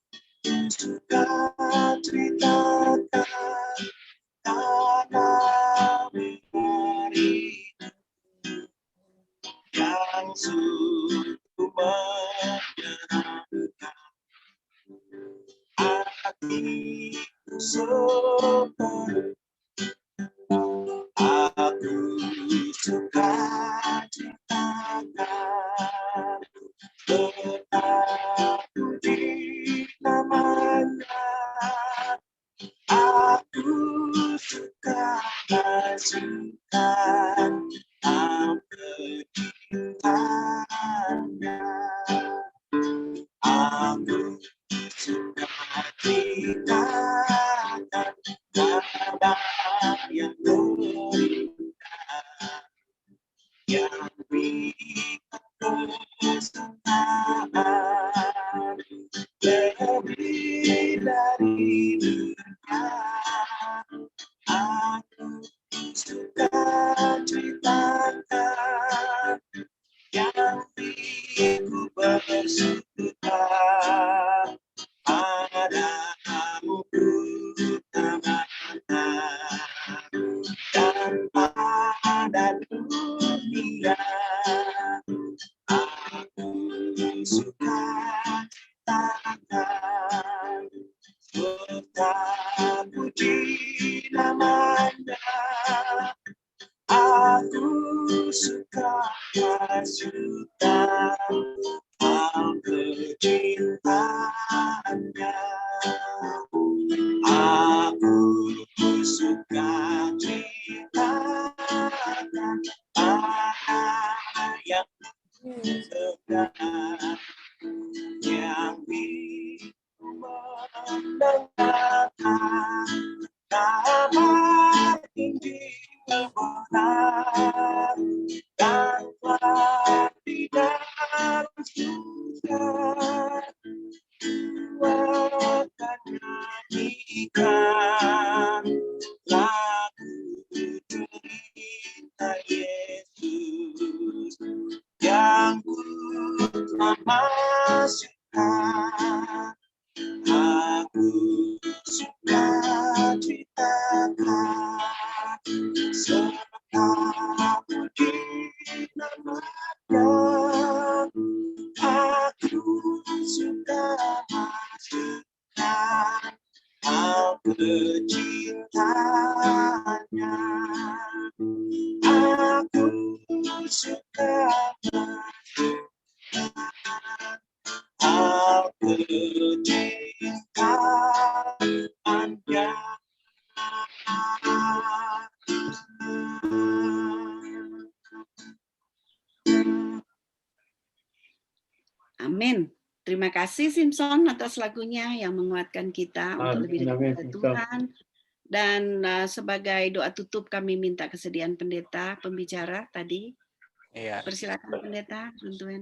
suka ceritakan tanah hari yang sungguh menyenangkan. Hatiku sepenuh. Aku suka ceritakan tentang di namanya. Aku suka masukkan kecintaannya. Aku suka ceritakan kabar yang terindah, yang bikin kesenangan lebih dari dunia. Aku suka cerita sukacitakan serta puji namanya. Aku suka suka kecintaannya. Aku suka citakan yang segar yang mendengarkan kabar Injil kebenaran dan telah di dalam surga. Akan nyanyikan lagu cerita Yesus yang pertama suka. Aku suka ceritakan serta puji namanya. Aku suka masukkan hal kecintaannya. Aku suka masukkan hal kecintaannya. Amin. Terima kasih Simpson atas lagunya yang menguatkan kita untuk lebih dekat Amin, kepada Simpson. Tuhan. Dan sebagai doa tutup kami minta kesediaan pendeta pembicara tadi. Iya. Persilakan pendeta.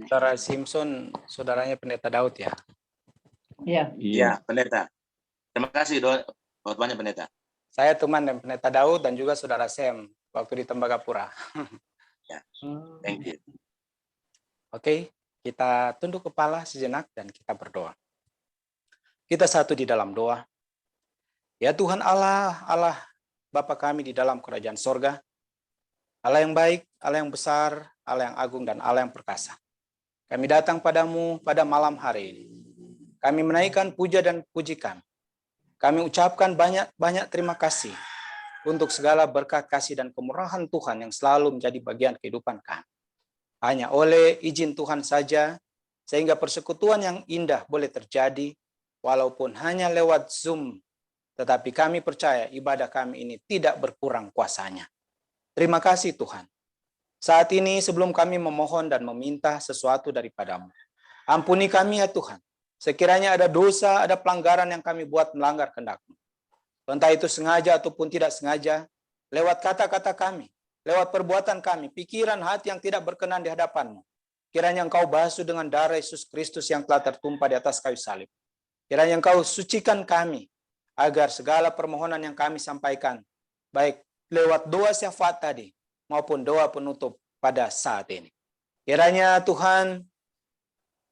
Saudara Simpson, saudaranya pendeta Daud ya. Iya. Iya, pendeta. Terima kasih doanya pendeta. Saya teman dan pendeta Daud dan juga saudara Sam waktu di Tembagapura. Ya, thank you. Oke, kita tunduk kepala sejenak dan kita berdoa. Kita satu di dalam doa. Ya Tuhan Allah, Allah Bapa kami di dalam kerajaan sorga, Allah yang baik, Allah yang besar, Allah yang agung, dan Allah yang perkasa. Kami datang padamu pada malam hari ini. Kami menaikkan puja dan puji kami. Kami ucapkan banyak terima kasih untuk segala berkat kasih dan kemurahan Tuhan yang selalu menjadi bagian kehidupan kami. Hanya oleh izin Tuhan saja, sehingga persekutuan yang indah boleh terjadi, walaupun hanya lewat Zoom. Tetapi kami percaya ibadah kami ini tidak berkurang kuasanya. Terima kasih Tuhan. Saat ini sebelum kami memohon dan meminta sesuatu daripadamu, ampuni kami ya Tuhan. Sekiranya ada dosa, ada pelanggaran yang kami buat melanggar kehendak-Mu. Entah itu sengaja ataupun tidak sengaja, lewat kata-kata kami, lewat perbuatan kami, pikiran hati yang tidak berkenan di hadapan-Mu. Kiranya Engkau basuh dengan darah Yesus Kristus yang telah tertumpah di atas kayu salib. Kiranya Engkau sucikan kami, agar segala permohonan yang kami sampaikan, baik lewat doa syafaat tadi, maupun doa penutup pada saat ini. Kiranya Tuhan,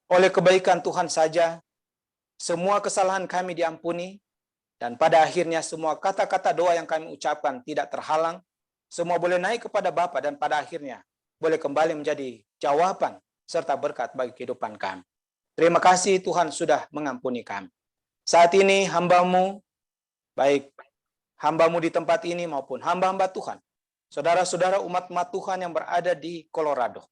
oleh kebaikan Tuhan saja, semua kesalahan kami diampuni, dan pada akhirnya semua kata-kata doa yang kami ucapkan tidak terhalang, semua boleh naik kepada Bapa, dan pada akhirnya boleh kembali menjadi jawaban serta berkat bagi kehidupan kami. Terima kasih Tuhan sudah mengampuni kami. Saat ini hamba-Mu, baik hamba-Mu di tempat ini maupun hamba-hamba Tuhan, saudara-saudara umat-umat Tuhan yang berada di Colorado,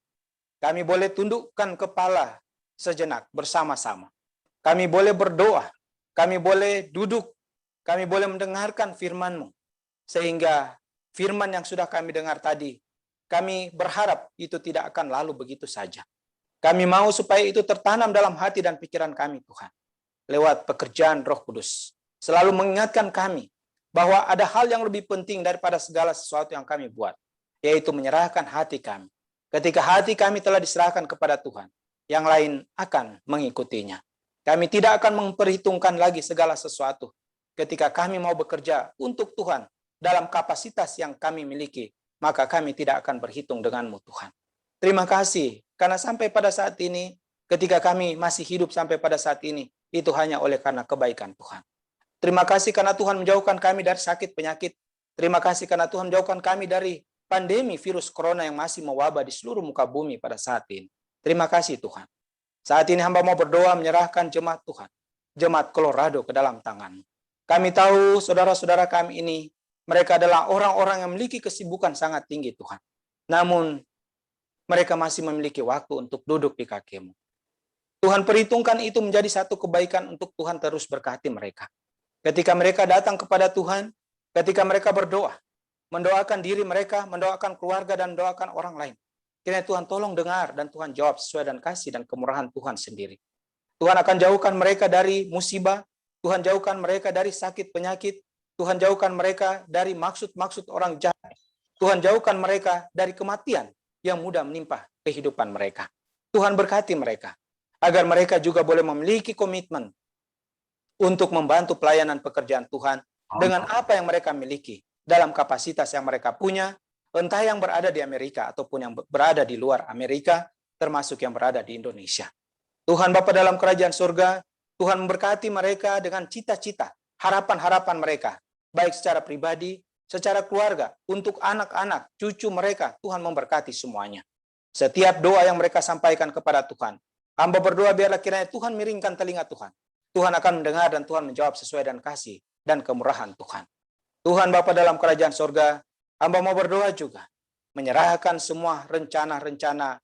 kami boleh tundukkan kepala sejenak bersama-sama. Kami boleh berdoa, kami boleh duduk, kami boleh mendengarkan firman-Mu, sehingga firman yang sudah kami dengar tadi, kami berharap itu tidak akan lalu begitu saja. Kami mau supaya itu tertanam dalam hati dan pikiran kami Tuhan, lewat pekerjaan Roh Kudus. Selalu mengingatkan kami bahwa ada hal yang lebih penting daripada segala sesuatu yang kami buat, yaitu menyerahkan hati kami. Ketika hati kami telah diserahkan kepada Tuhan, yang lain akan mengikutinya. Kami tidak akan memperhitungkan lagi segala sesuatu ketika kami mau bekerja untuk Tuhan dalam kapasitas yang kami miliki, maka kami tidak akan berhitung dengan-Mu Tuhan. Terima kasih, karena sampai pada saat ini, ketika kami masih hidup sampai pada saat ini, itu hanya oleh karena kebaikan Tuhan. Terima kasih karena Tuhan menjauhkan kami dari sakit penyakit. Terima kasih karena Tuhan menjauhkan kami dari pandemi virus corona yang masih mewabah di seluruh muka bumi pada saat ini. Terima kasih Tuhan. Saat ini hamba mau berdoa menyerahkan jemaat Tuhan, jemaat Colorado ke dalam tangan. Kami tahu saudara-saudara kami ini, mereka adalah orang-orang yang memiliki kesibukan sangat tinggi Tuhan. Namun, mereka masih memiliki waktu untuk duduk di kaki-Mu. Tuhan perhitungkan itu menjadi satu kebaikan untuk Tuhan terus berkati mereka. Ketika mereka datang kepada Tuhan, ketika mereka berdoa, mendoakan diri mereka, mendoakan keluarga, dan mendoakan orang lain. Kiranya Tuhan tolong dengar dan Tuhan jawab sesuai dan kasih dan kemurahan Tuhan sendiri. Tuhan akan jauhkan mereka dari musibah, Tuhan jauhkan mereka dari sakit penyakit, Tuhan jauhkan mereka dari maksud-maksud orang jahat, Tuhan jauhkan mereka dari kematian yang mudah menimpa kehidupan mereka. Tuhan berkati mereka, agar mereka juga boleh memiliki komitmen untuk membantu pelayanan pekerjaan Tuhan dengan apa yang mereka miliki, dalam kapasitas yang mereka punya, entah yang berada di Amerika ataupun yang berada di luar Amerika, termasuk yang berada di Indonesia. Tuhan Bapa dalam kerajaan surga, Tuhan memberkati mereka dengan cita-cita, harapan-harapan mereka, baik secara pribadi, secara keluarga, untuk anak-anak, cucu mereka, Tuhan memberkati semuanya. Setiap doa yang mereka sampaikan kepada Tuhan, hamba berdoa biarlah kiranya Tuhan miringkan telinga Tuhan. Tuhan akan mendengar dan Tuhan menjawab sesuai dan kasih dan kemurahan Tuhan. Tuhan Bapa dalam kerajaan surga, hamba mau berdoa juga, menyerahkan semua rencana-rencana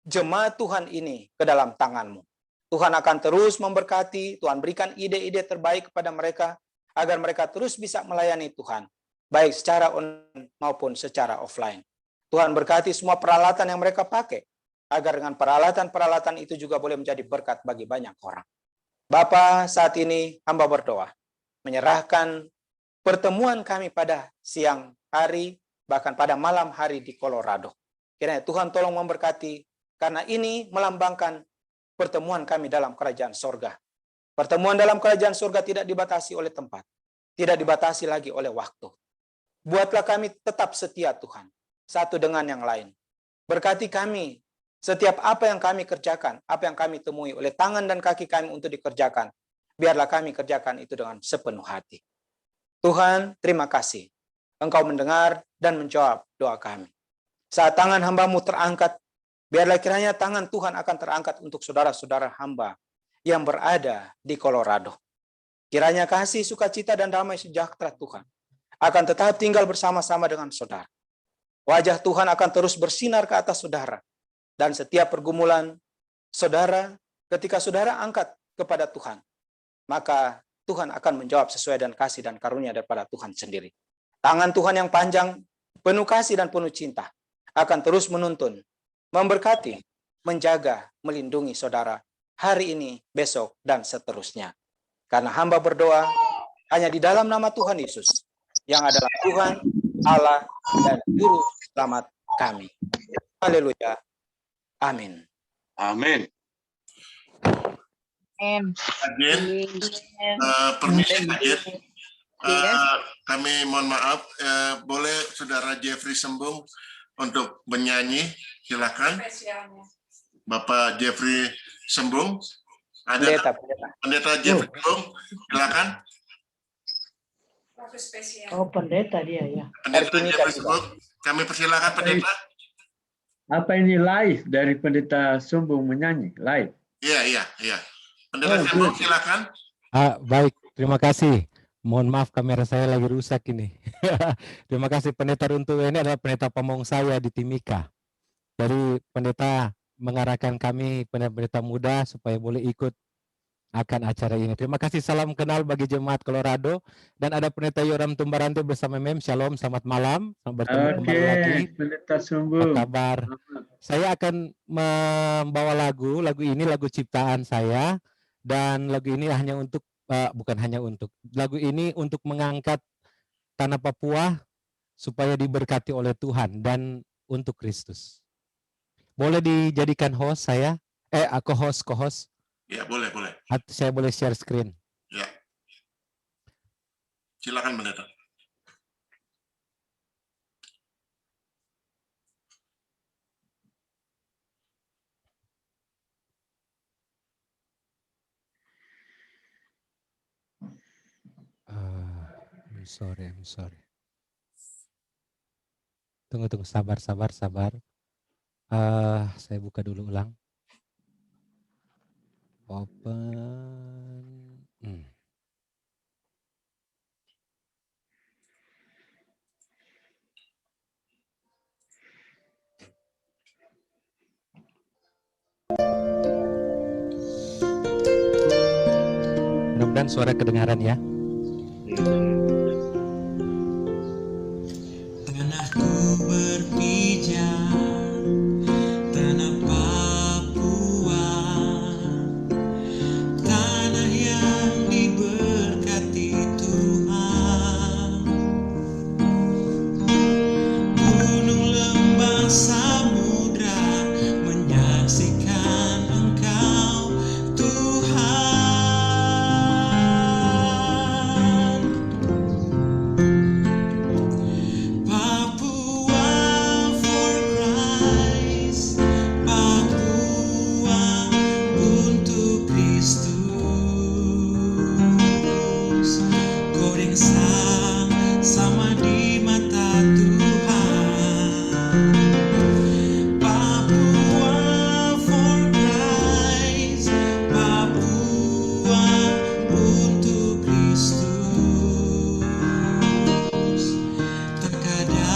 jemaat Tuhan ini ke dalam tangan-Mu. Tuhan akan terus memberkati, Tuhan berikan ide-ide terbaik kepada mereka, agar mereka terus bisa melayani Tuhan, baik secara online maupun secara offline. Tuhan berkati semua peralatan yang mereka pakai, agar dengan peralatan-peralatan itu juga boleh menjadi berkat bagi banyak orang. Bapa, saat ini hamba berdoa, menyerahkan pertemuan kami pada siang hari, bahkan pada malam hari di Colorado. Kiranya Tuhan tolong memberkati, karena ini melambangkan pertemuan kami dalam kerajaan surga. Pertemuan dalam kerajaan surga tidak dibatasi oleh tempat, tidak dibatasi lagi oleh waktu. Buatlah kami tetap setia Tuhan, satu dengan yang lain. Berkati kami, setiap apa yang kami kerjakan, apa yang kami temui oleh tangan dan kaki kami untuk dikerjakan, biarlah kami kerjakan itu dengan sepenuh hati. Tuhan, terima kasih. Engkau mendengar dan menjawab doa kami. Saat tangan hamba-Mu terangkat, biarlah kiranya tangan Tuhan akan terangkat untuk saudara-saudara hamba yang berada di Colorado. Kiranya kasih, sukacita, dan damai sejahtera Tuhan akan tetap tinggal bersama-sama dengan saudara. Wajah Tuhan akan terus bersinar ke atas saudara. Dan setiap pergumulan saudara, ketika saudara angkat kepada Tuhan, maka Tuhan akan menjawab sesuai dan kasih dan karunia daripada Tuhan sendiri. Tangan Tuhan yang panjang, penuh kasih dan penuh cinta, akan terus menuntun, memberkati, menjaga, melindungi saudara hari ini, besok, dan seterusnya. Karena hamba berdoa hanya di dalam nama Tuhan Yesus, yang adalah Tuhan, Allah, dan Juru Selamat kami. Haleluya. Amin. Amin. Hadir, permisi hadir. Kami mohon maaf, boleh Saudara Jeffrey Sembung untuk menyanyi, silakan. Bapak Jeffrey Sembung, ada pendeta Jeffrey Sembung, silakan. Oh, pendeta dia ya. Pendeta Jeffrey Sembung, kami persilakan pendeta. Apa ini live dari pendeta Sumbung menyanyi? Live? Iya. Pendeta Sembung, silakan. Baik, terima kasih. Mohon maaf kamera saya lagi rusak ini. Terima kasih pendeta Runtuh. Ini adalah pendeta pamong saya di Timika. Jadi pendeta mengarahkan kami pendeta muda supaya boleh ikut akan acara ini. Terima kasih, salam kenal bagi jemaat Colorado, dan ada pendeta Yoram Tumbarante bersama Mem. Shalom, selamat malam, selamat bertemu kembali lagi. Pendeta Sumbung. Apa kabar? Saya akan membawa lagu ini lagu ciptaan saya, dan lagu ini hanya untuk lagu ini untuk mengangkat tanah Papua supaya diberkati oleh Tuhan dan untuk Kristus. Boleh dijadikan host saya? Aku co-host. Ya, boleh. Saya boleh share screen. Ya. Silakan pendeta. I'm sorry. Tunggu, sabar. Saya buka dulu ulang. Open. Mudah-mudahan suara kedengaran ya. Tanahku berpijak, tanah Papua, tanah yang diberkati Tuhan. Gunung, lembah, samudra menyaksikan Engkau Tuhan. Papua for Christ, Papua untuk Kristus. Goreng sama di mata Tuhan. Papua for Christ, Papua untuk Kristus. Tak ada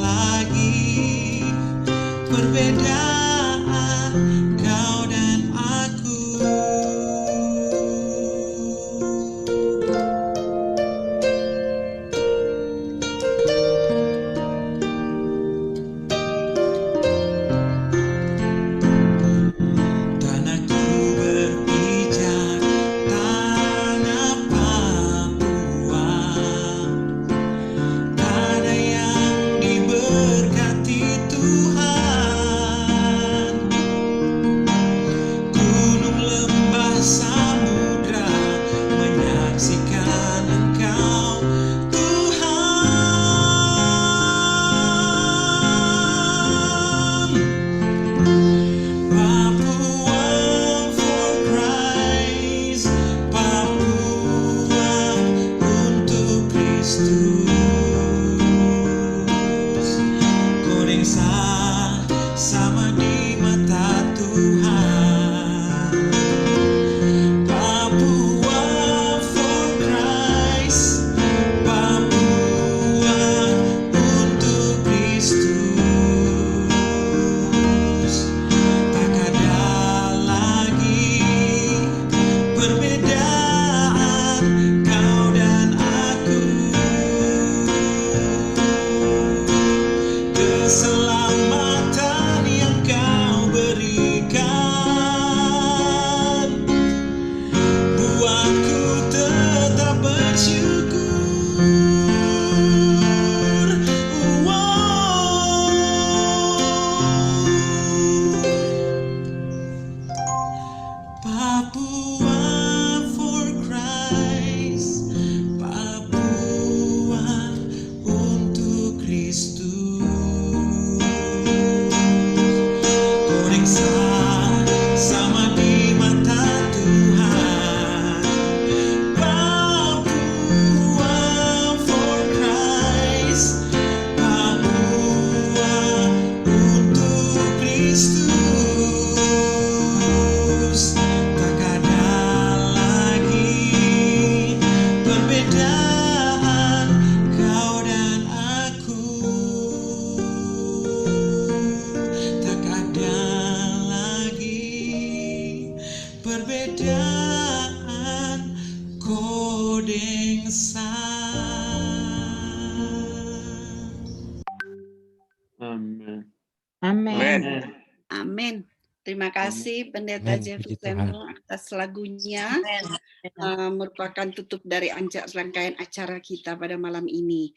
lagi perbedaan kau dan aku. Tanahku berpijak, tanah Papua, tanah yang diberkati Tuhan. Gunung, lembah, samudra menyaksikan Engkau Tuhan. Papua for Christ, Papua untuk Kristus. Goreng sama di mata Tuhan. Papua for Christ, Papua untuk Kristus. Tak ada lagi perbedaan kau dan aku. Keselamatan yang kau berikan buatku tetap bersyukur. Papua for Christ, Papua untuk Kristus. Goreng sama di mata Tuhan. Papua for Christ, Papua untuk Kristus. Tak ada lagi perbedaan kau dan aku. Tak ada lagi perbedaan kodeng Amin. Amin. Amin. Terima kasih Pendeta Amin. Jeffrey Puji Tuhan. Samuel atas lagunya. Merupakan tutup dari rangkaian acara kita pada malam ini.